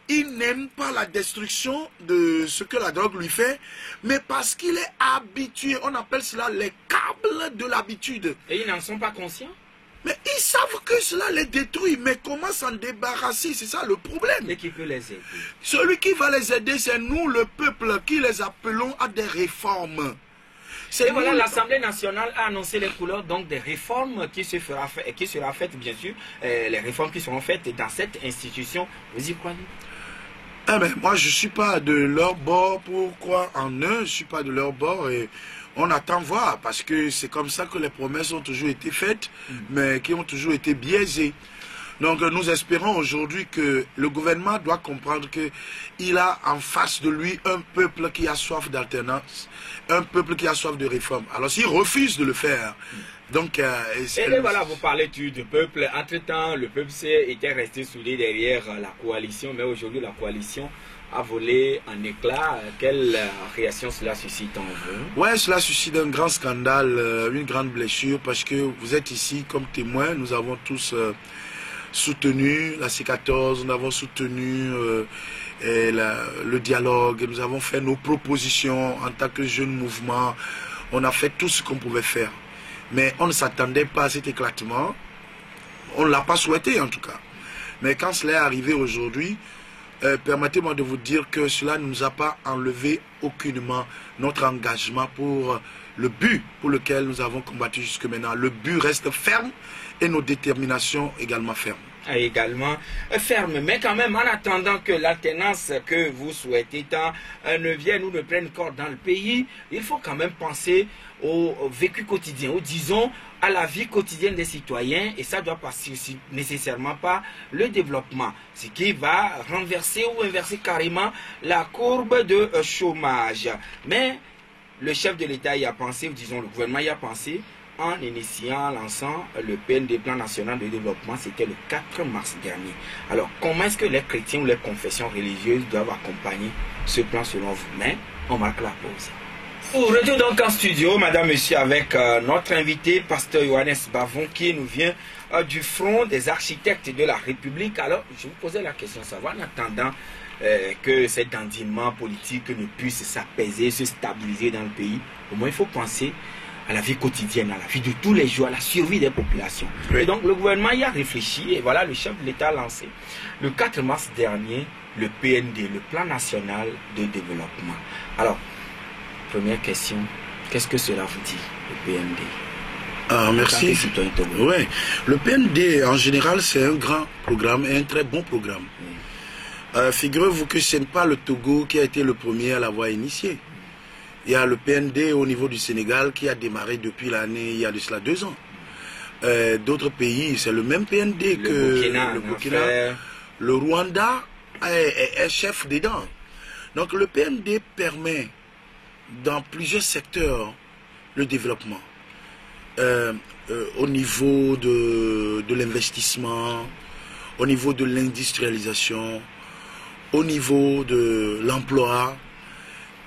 Il n'aime pas la destruction de ce que la drogue lui fait, mais parce qu'il est habitué. On appelle cela les câbles de l'habitude. Et ils n'en sont pas conscients? Mais ils savent que cela les détruit, mais comment s'en débarrasser? C'est ça le problème. Et qui peut les aider? Celui qui va les aider, c'est nous, le peuple, qui les appelons à des réformes. Et voilà, l'Assemblée nationale a annoncé les couleurs donc des réformes qui sera faites, bien sûr, les réformes qui seront faites dans cette institution. Vous y croyez? Eh ben, moi, je ne suis pas de leur bord. Pourquoi en eux, je ne suis pas de leur bord et on attend voir, parce que c'est comme ça que les promesses ont toujours été faites, mais qui ont toujours été biaisées. Donc nous espérons aujourd'hui que le gouvernement doit comprendre qu'il a en face de lui un peuple qui a soif d'alternance, un peuple qui a soif de réforme. Alors s'il refuse de le faire, donc... et voilà, vous parlez du peuple. Entre-temps, le peuple était resté soudé derrière la coalition, mais aujourd'hui la coalition a volé en éclats. Quelle réaction cela suscite en vous? Ouais, cela suscite un grand scandale, une grande blessure, parce que vous êtes ici comme témoin. Nous avons tous soutenu la C14, nous avons soutenu le dialogue, nous avons fait nos propositions en tant que jeune mouvement. On a fait tout ce qu'on pouvait faire. Mais on ne s'attendait pas à cet éclatement. On ne l'a pas souhaité en tout cas. Mais quand cela est arrivé aujourd'hui, permettez-moi de vous dire que cela ne nous a pas enlevé aucunement notre engagement pour le but pour lequel nous avons combattu jusque maintenant. Le but reste ferme et nos déterminations également fermes. Également ferme, mais quand même en attendant que l'alternance que vous souhaitez tant ne vienne ou ne prenne corps dans le pays, il faut quand même penser au vécu quotidien, ou disons à la vie quotidienne des citoyens, et ça doit passer aussi nécessairement par le développement, ce qui va renverser ou inverser carrément la courbe de chômage. Mais le chef de l'État y a pensé, ou disons le gouvernement y a pensé, en lançant le PND, Plan National de Développement, c'était le 4 mars dernier. Alors, comment est-ce que les chrétiens ou les confessions religieuses doivent accompagner ce plan selon vous? Mais on marque la pause. Nous retournons donc en studio, madame, monsieur, avec notre invité, pasteur Johannes Bavon, qui nous vient du Front des architectes de la République. Alors, je vous posais la question, savoir, en attendant que cet dandinement politique ne puisse s'apaiser, se stabiliser dans le pays, au moins il faut penser à la vie quotidienne, à la vie de tous les jours, à la survie des populations. Oui. Et donc le gouvernement y a réfléchi, et voilà, le chef de l'État a lancé le 4 mars dernier le PND, le Plan National de Développement. Alors, première question, qu'est-ce que cela vous dit, le PND? Merci. Ouais. Le PND, en général, c'est un grand programme et un très bon programme. Figurez-vous que ce n'est pas le Togo qui a été le premier à l'avoir initié. Il y a le PND au niveau du Sénégal qui a démarré depuis l'année, il y a de cela 2 ans. D'autres pays, c'est le même PND que le Burkina. Le Rwanda est chef dedans. Donc le PND permet dans plusieurs secteurs le développement. Au niveau de l'investissement, au niveau de l'industrialisation, au niveau de l'emploi,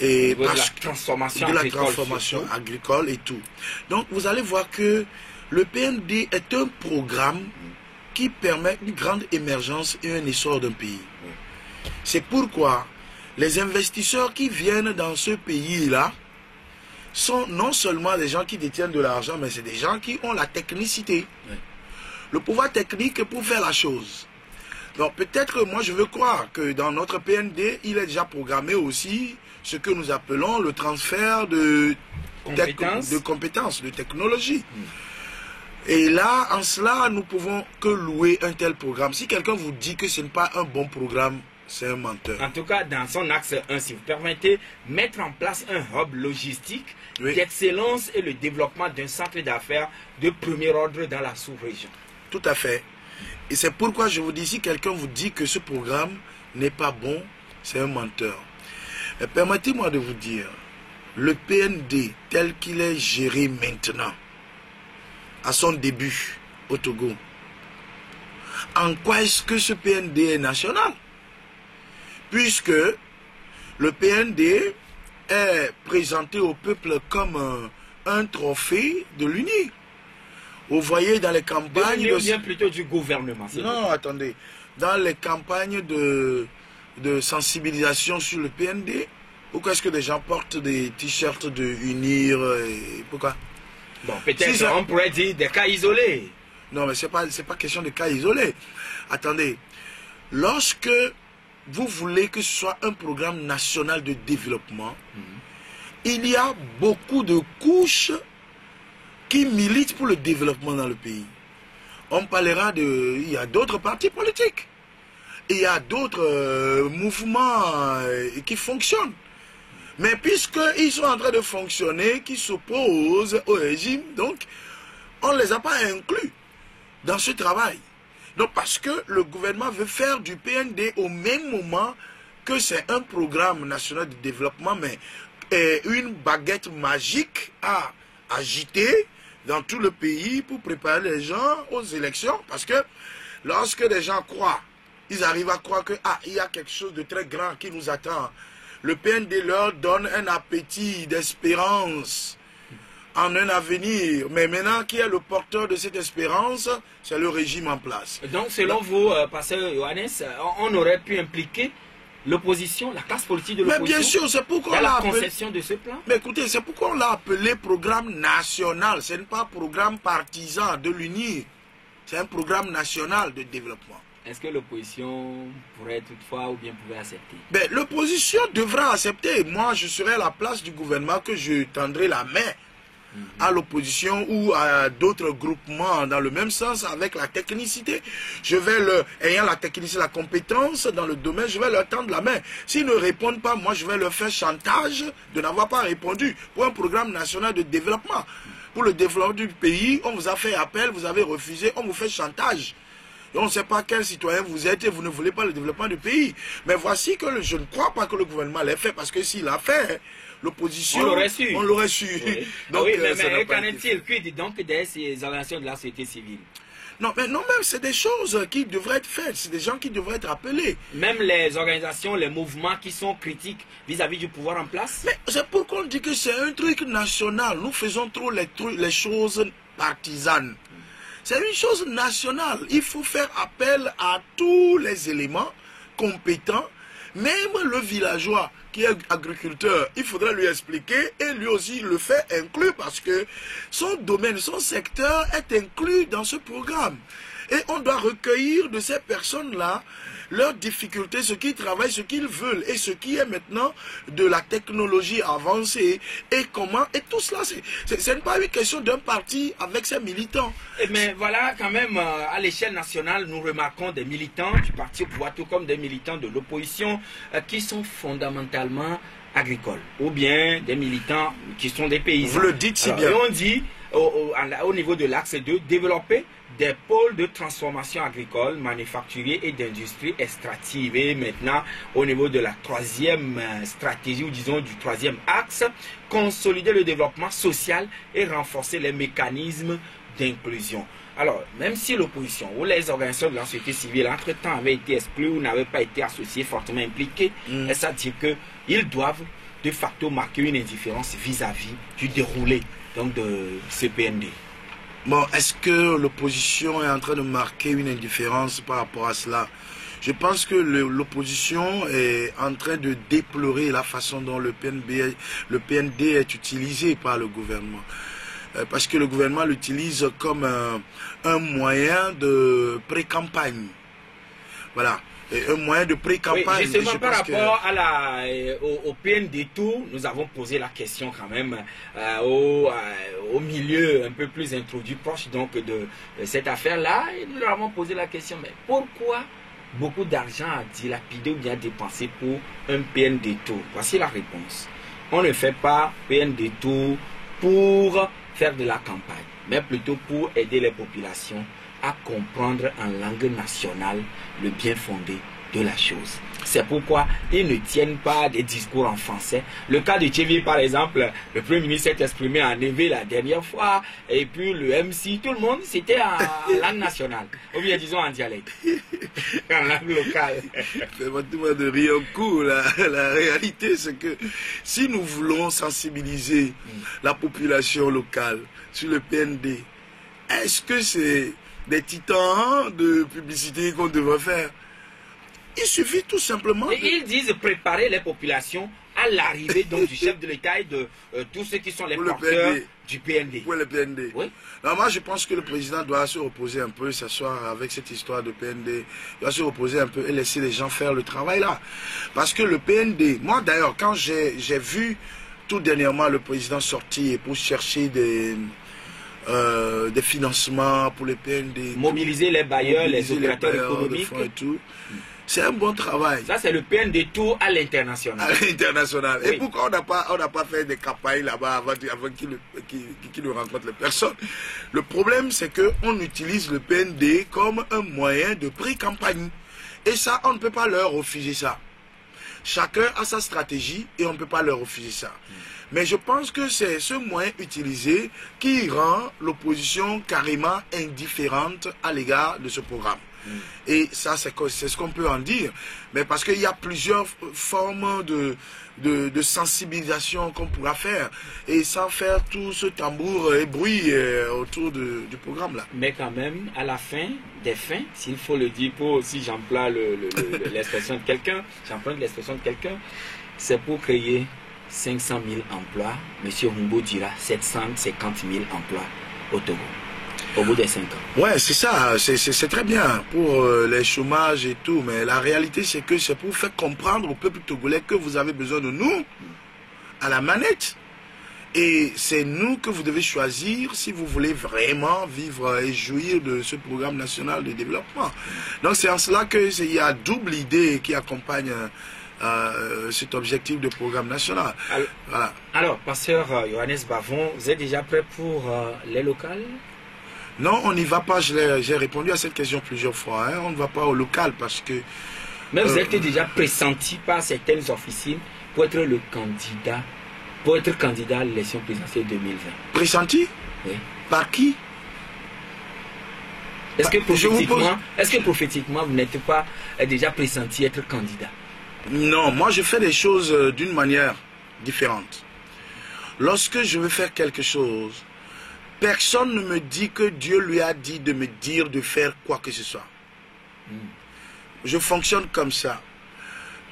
et de la transformation agricole et tout. Donc vous allez voir que le PND est un programme qui permet une grande émergence et un essor d'un pays. C'est pourquoi les investisseurs qui viennent dans ce pays-là sont non seulement des gens qui détiennent de l'argent, mais c'est des gens qui ont la technicité. Oui. Le pouvoir technique pour faire la chose. Donc peut-être, moi je veux croire que dans notre PND, il est déjà programmé aussi ce que nous appelons le transfert de compétences, de technologie. Et là, en cela, nous pouvons que louer un tel programme. Si quelqu'un vous dit que ce n'est pas un bon programme, c'est un menteur. En tout cas, dans son axe 1, si vous permettez, mettre en place un hub logistique d'excellence et le développement d'un centre d'affaires de premier ordre dans la sous-région. Tout à fait. Et c'est pourquoi je vous dis, si quelqu'un vous dit que ce programme n'est pas bon, c'est un menteur. Permettez-moi de vous dire, le PND tel qu'il est géré maintenant, à son début au Togo, en quoi est-ce que ce PND est national? Puisque le PND est présenté au peuple comme un trophée de l'UNI. Vous voyez dans les campagnes... Ou bien plutôt du gouvernement. Non, attendez. Dans les campagnes de sensibilisation sur le PND, pourquoi est-ce que des gens portent des t-shirts de UNIR et pourquoi? Bon, peut-être si on pourrait dire des cas isolés. Non, mais c'est pas question de cas isolés. Attendez. Lorsque vous voulez que ce soit un programme national de développement, il y a beaucoup de couches qui militent pour le développement dans le pays. On parlera de... Il y a d'autres partis politiques. Il y a d'autres mouvements qui fonctionnent. Mais puisqu'ils sont en train de fonctionner, qui s'opposent au régime, donc on ne les a pas inclus dans ce travail. Donc parce que le gouvernement veut faire du PND au même moment que c'est un programme national de développement, mais une baguette magique à agiter dans tout le pays pour préparer les gens aux élections. Parce que lorsque les gens croient, ils arrivent à croire que il y a quelque chose de très grand qui nous attend. Le PND leur donne un appétit d'espérance en un avenir. Mais maintenant, qui est le porteur de cette espérance? C'est le régime en place. Donc, selon vous, pasteur Johannes, on aurait pu impliquer l'opposition, la classe politique de l'opposition, mais bien sûr, c'est pourquoi dans la conception de ce plan? Mais écoutez, c'est pourquoi on l'a appelé programme national. Ce n'est pas programme partisan de l'UNI. C'est un programme national de développement. Est-ce que l'opposition pourrait toutefois ou bien pouvait accepter? Ben, l'opposition devra accepter. Moi, je serai à la place du gouvernement que je tendrai la main à l'opposition ou à d'autres groupements dans le même sens avec la technicité. Je vais ayant la technicité, la compétence dans le domaine, je vais leur tendre la main. S'ils ne répondent pas, moi je vais leur faire chantage de n'avoir pas répondu pour un programme national de développement. Pour le développement du pays, on vous a fait appel, vous avez refusé, on vous fait chantage. Et on ne sait pas quel citoyen vous êtes et vous ne voulez pas le développement du pays. Mais voici que je ne crois pas que le gouvernement l'ait fait, parce que s'il l'a fait, l'opposition, on l'aurait su. Oui. Donc, oui, mais qu'en est-il? Quid donc des organisations de la société civile? Non, mais non, même c'est des choses qui devraient être faites, c'est des gens qui devraient être appelés. Même les organisations, les mouvements qui sont critiques vis-à-vis du pouvoir en place? Mais c'est pourquoi on dit que c'est un truc national. Nous faisons trop les choses partisanes. C'est une chose nationale. Il faut faire appel à tous les éléments compétents. Même le villageois qui est agriculteur, il faudrait lui expliquer et lui aussi le fait inclure parce que son domaine, son secteur est inclus dans ce programme. Et on doit recueillir de ces personnes-là leurs difficultés, ce qu'ils travaillent, ce qu'ils veulent et ce qui est maintenant de la technologie avancée et comment. Et tout cela, ce n'est pas une question d'un parti avec ses militants. Mais voilà, quand même, à l'échelle nationale, nous remarquons des militants du parti au pouvoir, tout comme des militants de l'opposition, qui sont fondamentalement agricoles, ou bien des militants qui sont des paysans. Vous le dites si bien. Et on dit, au niveau de l'axe 2, développer des pôles de transformation agricole, manufacturier et d'industrie extractive. Et maintenant, au niveau de la troisième stratégie, ou disons du troisième axe, consolider le développement social et renforcer les mécanismes d'inclusion. Alors, même si l'opposition ou les organisations de la société civile, entre-temps, avaient été exclues ou n'avaient pas été associées, fortement impliquées, ça veut dire qu'ils doivent de facto marquer une indifférence vis-à-vis du déroulé donc, de ce PND. Bon, est-ce que l'opposition est en train de marquer une indifférence par rapport à cela? Je pense que l'opposition est en train de déplorer la façon dont le PND est utilisé par le gouvernement. Parce que le gouvernement l'utilise comme un moyen de pré-campagne. Voilà. Un moyen de pré-campagne. Oui, justement, par rapport au PND Tour, nous avons posé la question quand même au milieu un peu plus introduit, proche donc de cette affaire-là. Et nous leur avons posé la question, mais pourquoi beaucoup d'argent à dilapidé ou bien dépensé pour un PND Tour? Voici la réponse. On ne fait pas PND Tour pour faire de la campagne, mais plutôt pour aider les populations à comprendre en langue nationale le bien fondé de la chose. C'est pourquoi ils ne tiennent pas des discours en français. Le cas de Tchévi, par exemple, le Premier ministre s'est exprimé en évé la dernière fois, et puis le MC, tout le monde, c'était en langue nationale, ou bien disons en dialecte, en langue locale. Fais-moi de rire un coup. La réalité, c'est que si nous voulons sensibiliser la population locale sur le PND, est-ce que c'est des titans de publicité qu'on devrait faire? Il suffit tout simplement Et ils disent préparer les populations à l'arrivée donc du chef de l'État et de tous ceux qui sont les porteurs du PND. Pour le PND. Oui. Alors moi je pense que le président doit se reposer un peu, s'asseoir avec cette histoire de PND. Il doit se reposer un peu et laisser les gens faire le travail là. Parce que le PND, moi d'ailleurs quand j'ai vu tout dernièrement le président sortir pour chercher des financements pour les PND. Mobiliser les bailleurs, les opérateurs économiques. Et tout. C'est un bon travail. Ça, c'est le PND Tour à l'international. À l'international. Oui. Et pourquoi on n'a pas fait des campagnes là-bas avant qu'il ne rencontre les personnes? Le problème, c'est qu'on utilise le PND comme un moyen de pré-campagne. Et ça, on ne peut pas leur refuser ça. Chacun a sa stratégie et on ne peut pas leur refuser ça. Mais je pense que c'est ce moyen utilisé qui rend l'opposition carrément indifférente à l'égard de ce programme. Et ça, c'est ce qu'on peut en dire. Mais parce qu'il y a plusieurs formes de sensibilisation qu'on pourra faire. Et sans faire tout ce tambour et bruit autour du programme là. Mais quand même, à la fin des fins, s'il faut le dire, si j'emploie l'expression de quelqu'un, c'est pour créer 500 000 emplois. Monsieur Humbo dira 750 000 emplois au Togo. Au bout des 5 ans. Ouais, c'est ça, c'est très bien pour les chômages et tout, mais la réalité c'est que c'est pour faire comprendre au peuple togolais que vous avez besoin de nous à la manette. Et c'est nous que vous devez choisir si vous voulez vraiment vivre et jouir de ce programme national de développement. Donc c'est en cela qu'il y a double idée qui accompagne cet objectif de programme national. Alors pasteur Johannes Bavon, vous êtes déjà prêt pour les locales? Non, on n'y va pas. J'ai répondu à cette question plusieurs fois. Hein. On ne va pas au local parce que... Mais vous êtes déjà pressenti par certaines officines pour être candidat à l'élection présidentielle 2020. Pressenti? Oui. Par qui? Est-ce que prophétiquement, vous n'êtes pas déjà pressenti être candidat? Non, moi je fais les choses d'une manière différente. Lorsque je veux faire quelque chose, personne ne me dit que Dieu lui a dit de me dire de faire quoi que ce soit. Je fonctionne comme ça.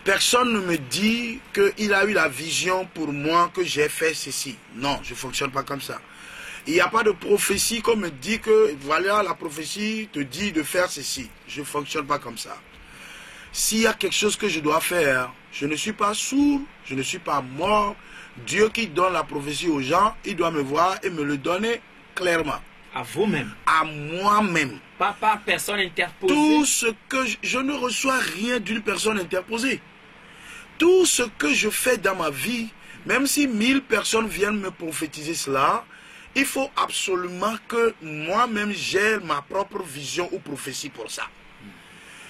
Personne ne me dit qu'il a eu la vision pour moi que j'ai fait ceci. Non, je ne fonctionne pas comme ça. Il n'y a pas de prophétie qu'on me dit que voilà, la prophétie te dit de faire ceci. Je ne fonctionne pas comme ça. S'il y a quelque chose que je dois faire, je ne suis pas sourd, je ne suis pas mort. Dieu qui donne la prophétie aux gens, il doit me voir et me le donner clairement. À vous-même? À moi-même. Pas par personne interposée? Tout ce que je ne reçois rien d'une personne interposée. Tout ce que je fais dans ma vie, même si 1000 personnes viennent me prophétiser cela, il faut absolument que moi-même j'ai ma propre vision ou prophétie pour ça.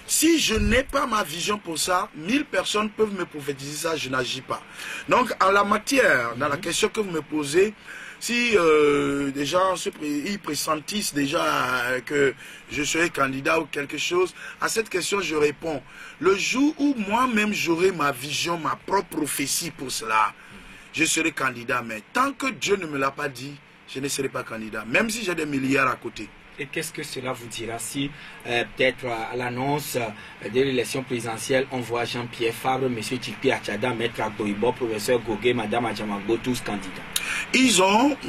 Si je n'ai pas ma vision pour ça, 1000 personnes peuvent me prophétiser ça, je n'agis pas. Donc, en la matière, dans la question que vous me posez, si des gens ils pressentissent déjà que je serai candidat ou quelque chose, à cette question je réponds. Le jour où moi-même j'aurai ma vision, ma propre prophétie pour cela, je serai candidat. Mais tant que Dieu ne me l'a pas dit, je ne serai pas candidat. Même si j'ai des milliards à côté. Et qu'est-ce que cela vous dira si peut-être à l'annonce de l'élection présidentielle, on voit Jean-Pierre Fabre, M. Tchipi Achada, Maître Agboibo, Professeur Gogué, Mme Adjamagbo, tous candidats?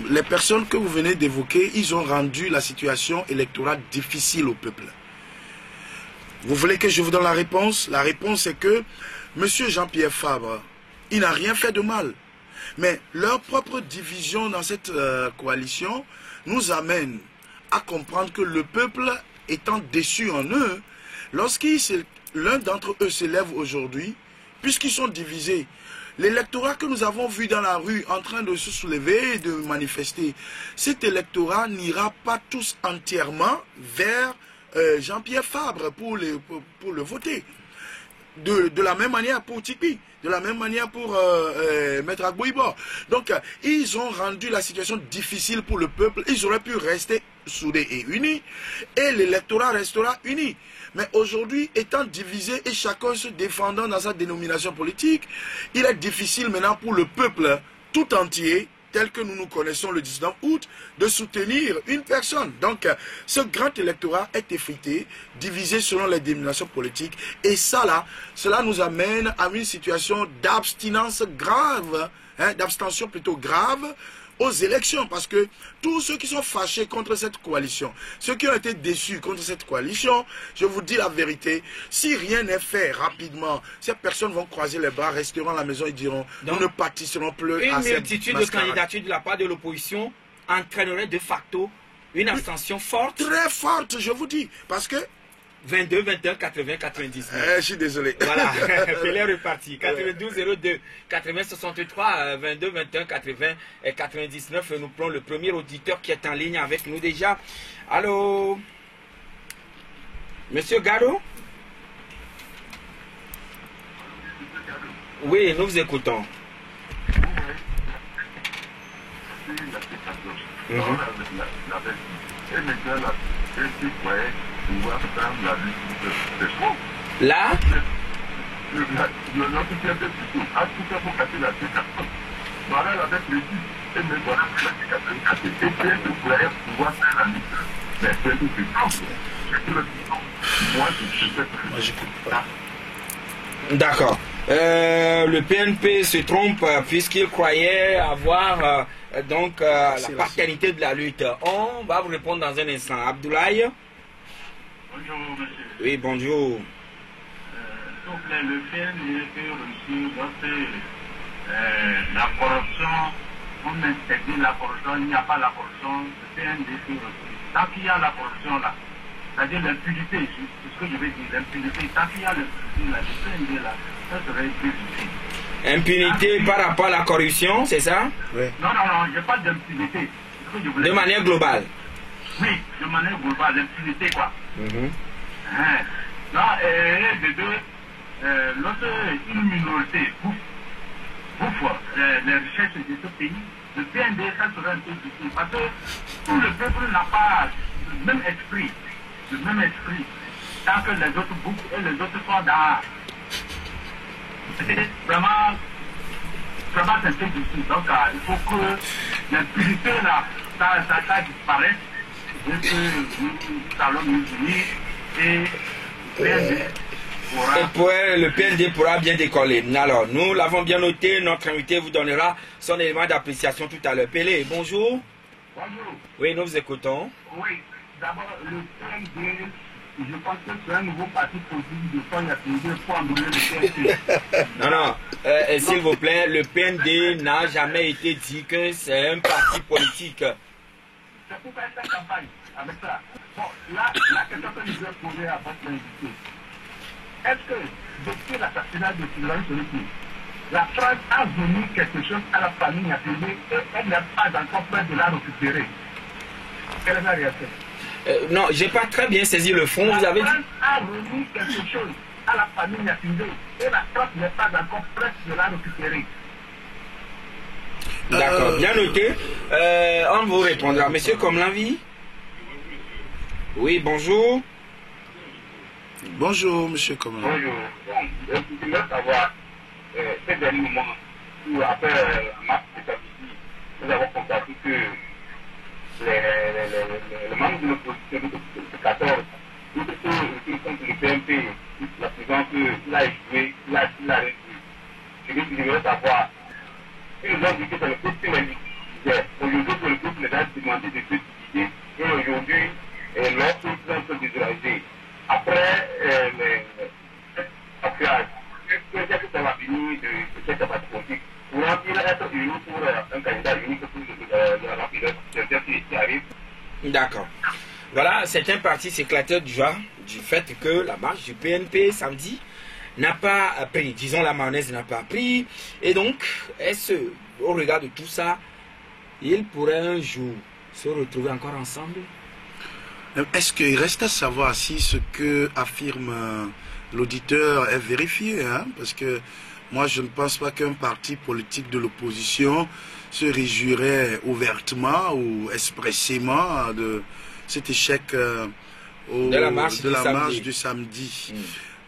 Les personnes que vous venez d'évoquer, ils ont rendu la situation électorale difficile au peuple. Vous voulez que je vous donne la réponse? La réponse est que M. Jean-Pierre Fabre, il n'a rien fait de mal. Mais leur propre division dans cette coalition nous amène à comprendre que le peuple étant déçu en eux, l'un d'entre eux s'élève aujourd'hui, puisqu'ils sont divisés, l'électorat que nous avons vu dans la rue en train de se soulever et de manifester, cet électorat n'ira pas tous entièrement vers Jean-Pierre Fabre pour le voter. De la même manière pour Tchipi, de la même manière pour Maître Agboibo. Donc, ils ont rendu la situation difficile pour le peuple. Ils auraient pu rester soudés et unis, et l'électorat restera uni. Mais aujourd'hui, étant divisé et chacun se défendant dans sa dénomination politique, il est difficile maintenant pour le peuple tout entier, tel que nous nous connaissons le 19 août, de soutenir une personne. Donc, ce grand électorat est effrité, divisé selon les dénominations politiques. Et ça, là, cela nous amène à une situation d'abstinence grave, d'abstention plutôt grave, aux élections, parce que tous ceux qui sont fâchés contre cette coalition, ceux qui ont été déçus contre cette coalition, je vous dis la vérité, si rien n'est fait rapidement, ces personnes vont croiser les bras, resteront à la maison et diront, nous ne participerons plus à cette Une multitude de candidatures de la part de l'opposition entraînerait de facto une abstention forte. Très forte, je vous dis, parce que 22, 21, 80, 99. Je suis désolé. Voilà, Pelé est reparti. 92, 02, 80, 63, 22, 21, 80 et 99. Nous prenons le premier auditeur qui est en ligne avec nous déjà. Allô? Monsieur Gado? Oui, nous vous écoutons. Là, d'accord. Le PNP se trompe puisqu'il croyait avoir donc la paternité de la lutte. On va vous répondre dans un instant. Abdoulaye. Bonjour, monsieur. Oui, bonjour. Donc, le PND peut réussir donc la corruption, on interdit la corruption, il n'y a pas la corruption, le PND peut réussir. Tant qu'il y a la corruption là, c'est-à-dire l'impunité, c'est ce que je veux dire, l'impunité, tant qu'il y a l'impunité là, le PND là, ça serait plus difficile. Impunité par rapport à la corruption, c'est ça? Oui. Non, je parle d'impunité. De manière globale. Oui, de manière globale, l'impunité quoi. Non, et de deux, lorsqu'une minorité bouffe les richesses de ce pays, le PND, ça serait un peu difficile. Parce que tout le peuple n'a pas le même esprit. Le même esprit. Tant que les autres bouffent et les autres sont dans. C'est vraiment c'est un peu difficile. Donc, il faut que l'impunité là, ça disparaisse. Et que nous allons nous unir et le PND pourra bien décoller. Alors, nous l'avons bien noté, notre invité vous donnera son élément d'appréciation tout à l'heure. Pelé, bonjour. Bonjour. Oui, nous vous écoutons. Oui, d'abord, le PND, je pense que c'est un nouveau parti politique de temps, il y a plusieurs fois en donner le PND. Non, s'il vous plaît, le PND n'a jamais été dit que c'est un parti politique. C'est pour faire cette campagne avec ça. Bon, là, la question que je vais poser à votre invité, est-ce que depuis l'assassinat de Sylvain Soliki, la France a donné quelque chose à la famille Nyapende et elle n'a pas encore prêt de la récupérer? Quelle est la réaction? Non, j'ai pas très bien saisi le fond. Vous avez dit... La France a remis quelque chose à la famille Nyapende et la France n'est pas encore prête de la récupérer. D'accord, bien noté. On vous répondra. Monsieur Komlanvi? Oui, bonjour. Bonjour, monsieur Komlanvi. Bonjour. Je voulais savoir, ces derniers moments, où après mars, nous avons constaté que le membre de l'opposition de 14, ils sont le PMP, la présidente, il a échoué, il a réussi. Je veux savoir, ils nous ont dit que c'est le groupe qui l'a dit. Aujourd'hui, le groupe les a demandé de se diviser et aujourd'hui, l'autre président se désolariser. Après, qu'est-ce que ça va venir de cette partie politique? Pourra-t-il être unis pour un candidat unique pour la présidence qui arrive? D'accord. Voilà, certains partis s'éclataient du fait que la marche du PNP samedi n'a pas pris, disons la mayonnaise n'a pas pris, et donc, est-ce, au regard de tout ça, ils pourraient un jour se retrouver encore ensemble? Est-ce qu'il reste à savoir si ce que affirme l'auditeur est vérifié, hein? Parce que moi je ne pense pas qu'un parti politique de l'opposition se réjouirait ouvertement ou expressément de cet échec de la marche du samedi.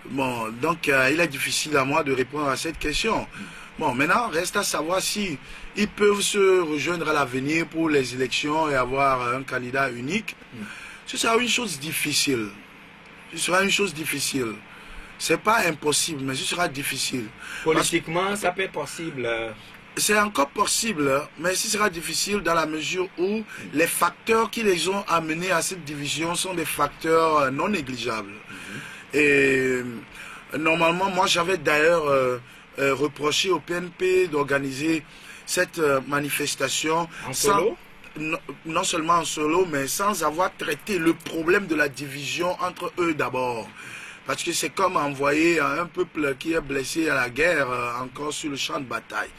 Bon, donc il est difficile à moi de répondre à cette question. Bon, maintenant, reste à savoir si ils peuvent se rejoindre à l'avenir pour les élections et avoir un candidat unique. Ce sera une chose difficile. Ce sera une chose difficile. C'est pas impossible, mais ce sera difficile. Politiquement, ça peut être possible. C'est encore possible, mais ce sera difficile dans la mesure où les facteurs qui les ont amenés à cette division sont des facteurs non négligeables. Et normalement, moi j'avais d'ailleurs reproché au PNP d'organiser cette manifestation en solo? Non seulement en solo, mais sans avoir traité le problème de la division entre eux d'abord. Parce que c'est comme envoyer un peuple qui est blessé à la guerre encore sur le champ de bataille.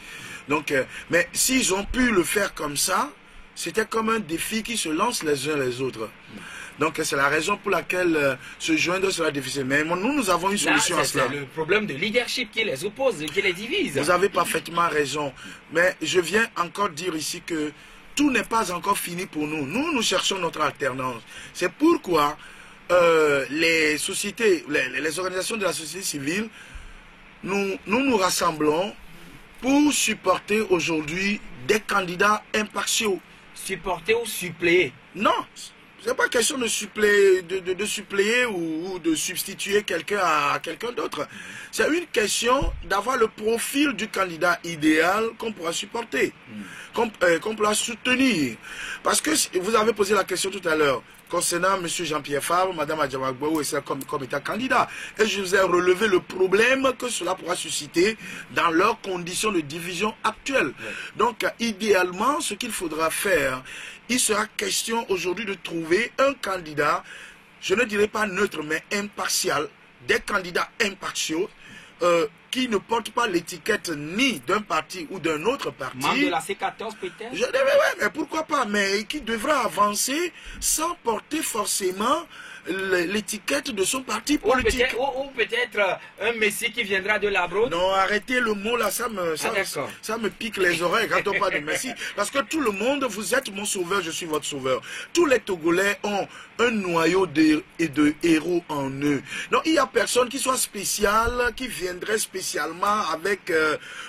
Donc, mais s'ils ont pu le faire comme ça, c'était comme un défi qui se lance les uns les autres. Donc c'est la raison pour laquelle se joindre sera difficile. Mais nous avons une solution à cela. C'est le problème de leadership qui les oppose, qui les divise. Vous avez parfaitement raison. Mais je viens encore dire ici que tout n'est pas encore fini pour nous. Nous cherchons notre alternance. C'est pourquoi les sociétés, les organisations de la société civile, nous rassemblons pour supporter aujourd'hui des candidats impartiaux. Supporter ou suppléer? Non, ce n'est pas question de suppléer, de suppléer ou de substituer quelqu'un à quelqu'un d'autre. C'est une question d'avoir le profil du candidat idéal qu'on pourra supporter, qu'on pourra soutenir. Parce que vous avez posé la question tout à l'heure concernant M. Jean-Pierre Fabre, Mme Adjamagbaou et ça comme étant candidat. Et je vous ai relevé le problème que cela pourra susciter dans leurs conditions de division actuelles. Donc, idéalement, ce qu'il faudra faire, il sera question aujourd'hui de trouver un candidat, je ne dirais pas neutre, mais impartial, des candidats impartiaux, qui ne portent pas l'étiquette ni d'un parti ou d'un autre parti. Membre de la C14 peut-être? Mais pourquoi pas, mais qui devra avancer sans porter forcément l'étiquette de son parti politique. Ou peut-être un messie qui viendra de la Brosse. Non, arrêtez le mot là, ça me pique les oreilles quand on parle de messie. Parce que tout le monde, vous êtes mon sauveur, je suis votre sauveur. Tous les Togolais ont un noyau de héros en eux. Donc il n'y a personne qui soit spécial, qui viendrait spécialement avec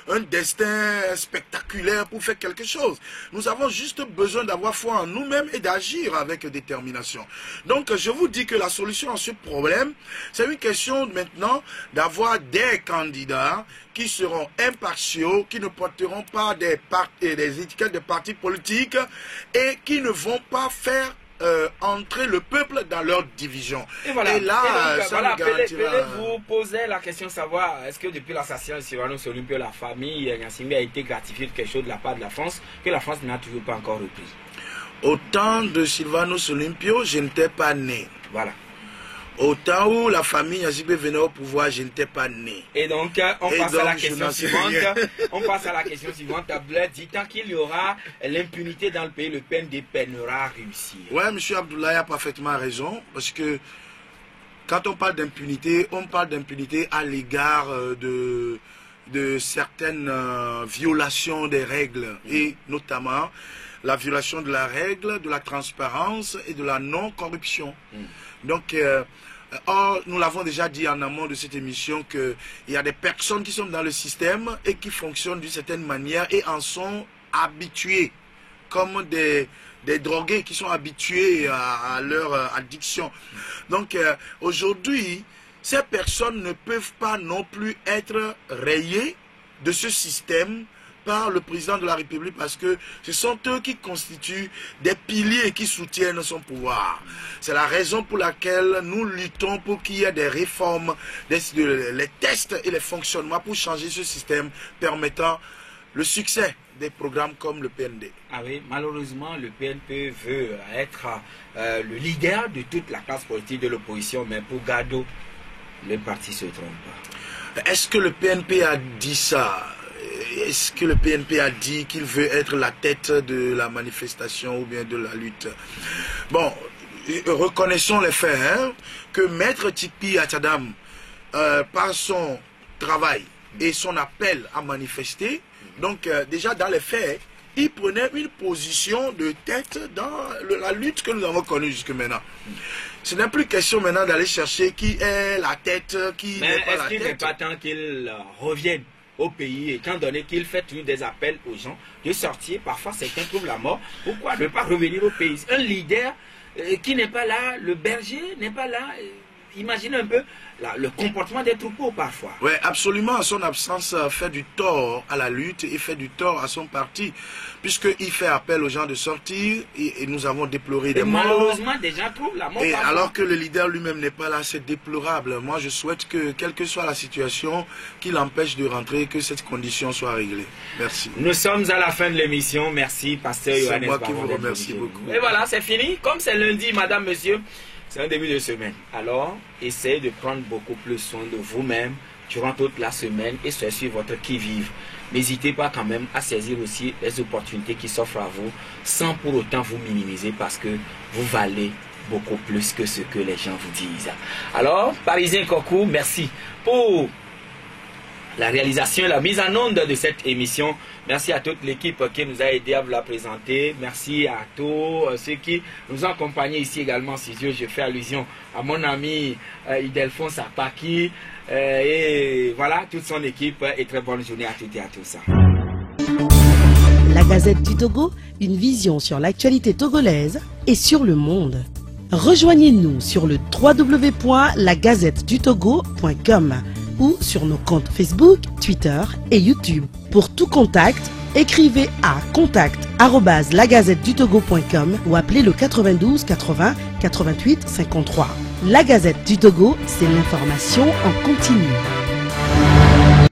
un destin spectaculaire pour faire quelque chose. Nous avons juste besoin d'avoir foi en nous-mêmes et d'agir avec détermination. Donc je vous dis que la solution à ce problème, c'est une question maintenant d'avoir des candidats qui seront impartiaux, qui ne porteront pas des étiquettes de partis politiques et qui ne vont pas faire entrer le peuple dans leur division. Et voilà. Et là, ça nous garantira... Pelé vous posait la question de savoir, est-ce que depuis l'assassinat de Sylvanus Olympio, la famille Gnassingbé a été gratifiée de quelque chose de la part de la France, que la France n'a toujours pas encore repris? Au temps de Sylvanus Olympio, je n'étais pas né. Voilà. Au temps où la famille Gnassingbé venait au pouvoir, je n'étais pas né. Et donc, on passe à la question suivante. On passe à la question suivante. Abdoulaye dit, tant qu'il y aura l'impunité dans le pays, le PND peinera à réussir. Oui, M. Abdoulaye a parfaitement raison. Parce que quand on parle d'impunité à l'égard de certaines violations des règles. Et notamment la violation de la règle, de la transparence et de la non-corruption. Donc, or, nous l'avons déjà dit en amont de cette émission qu'il y a des personnes qui sont dans le système et qui fonctionnent d'une certaine manière et en sont habituées comme des des drogués qui sont habitués à leur addiction. Donc aujourd'hui, ces personnes ne peuvent pas non plus être rayées de ce système par le président de la République parce que ce sont eux qui constituent des piliers qui soutiennent son pouvoir. C'est la raison pour laquelle nous luttons pour qu'il y ait des réformes, les tests et les fonctionnements pour changer ce système permettant le succès des programmes comme le PND. Ah oui, malheureusement, le PNP veut être le leader de toute la classe politique de l'opposition, mais pour Gado, le parti se trompe. Est-ce que le PNP a dit ça? Est-ce que le PNP a dit qu'il veut être la tête de la manifestation ou bien de la lutte? Bon, reconnaissons les faits, hein, que Maître Tikpi Atadam, par son travail et son appel à manifester, donc déjà dans les faits, il prenait une position de tête dans la lutte que nous avons connue jusque maintenant. Ce n'est plus question maintenant d'aller chercher qui est la tête, qui n'est pas la tête. Mais est-ce qu'il n'est pas temps qu'il revienne au pays, étant donné qu'il fait des appels aux gens de sortir, parfois certains trouvent la mort, pourquoi ne pas revenir au pays? Un leader qui n'est pas là, le berger n'est pas là, imaginez un peu le comportement des troupeaux parfois. Oui, absolument, son absence fait du tort à la lutte et fait du tort à son parti, puisqu'il fait appel aux gens de sortir et nous avons déploré des morts. Malheureusement, des gens trouvent la mort. Et alors que le leader lui-même n'est pas là, c'est déplorable. Moi, je souhaite que, quelle que soit la situation, qu'il empêche de rentrer, que cette condition soit réglée. Merci. Nous sommes à la fin de l'émission. Merci, pasteur Yohannes. C'est moi qui vous remercie beaucoup. Et voilà, c'est fini. Comme c'est lundi, madame, monsieur, c'est un début de semaine. Alors, essayez de prendre beaucoup plus soin de vous-même durant toute la semaine et suivre votre qui-vive. N'hésitez pas quand même à saisir aussi les opportunités qui s'offrent à vous sans pour autant vous minimiser parce que vous valez beaucoup plus que ce que les gens vous disent. Alors, Parisien Kokou, merci pour la réalisation et la mise en onde de cette émission. Merci à toute l'équipe qui nous a aidé à vous la présenter. Merci à tous ceux qui nous ont accompagnés ici également. Si je fais allusion à mon ami Idelphonse Apaki et voilà, toute son équipe. Et très bonne journée à toutes et à tous. La Gazette du Togo, une vision sur l'actualité togolaise et sur le monde. Rejoignez-nous sur le www.lagazettedutogo.com ou sur nos comptes Facebook, Twitter et YouTube. Pour tout contact, écrivez à contact@lagazettedutogo.com ou appelez le 92 80 88 53. La Gazette du Togo, c'est l'information en continu.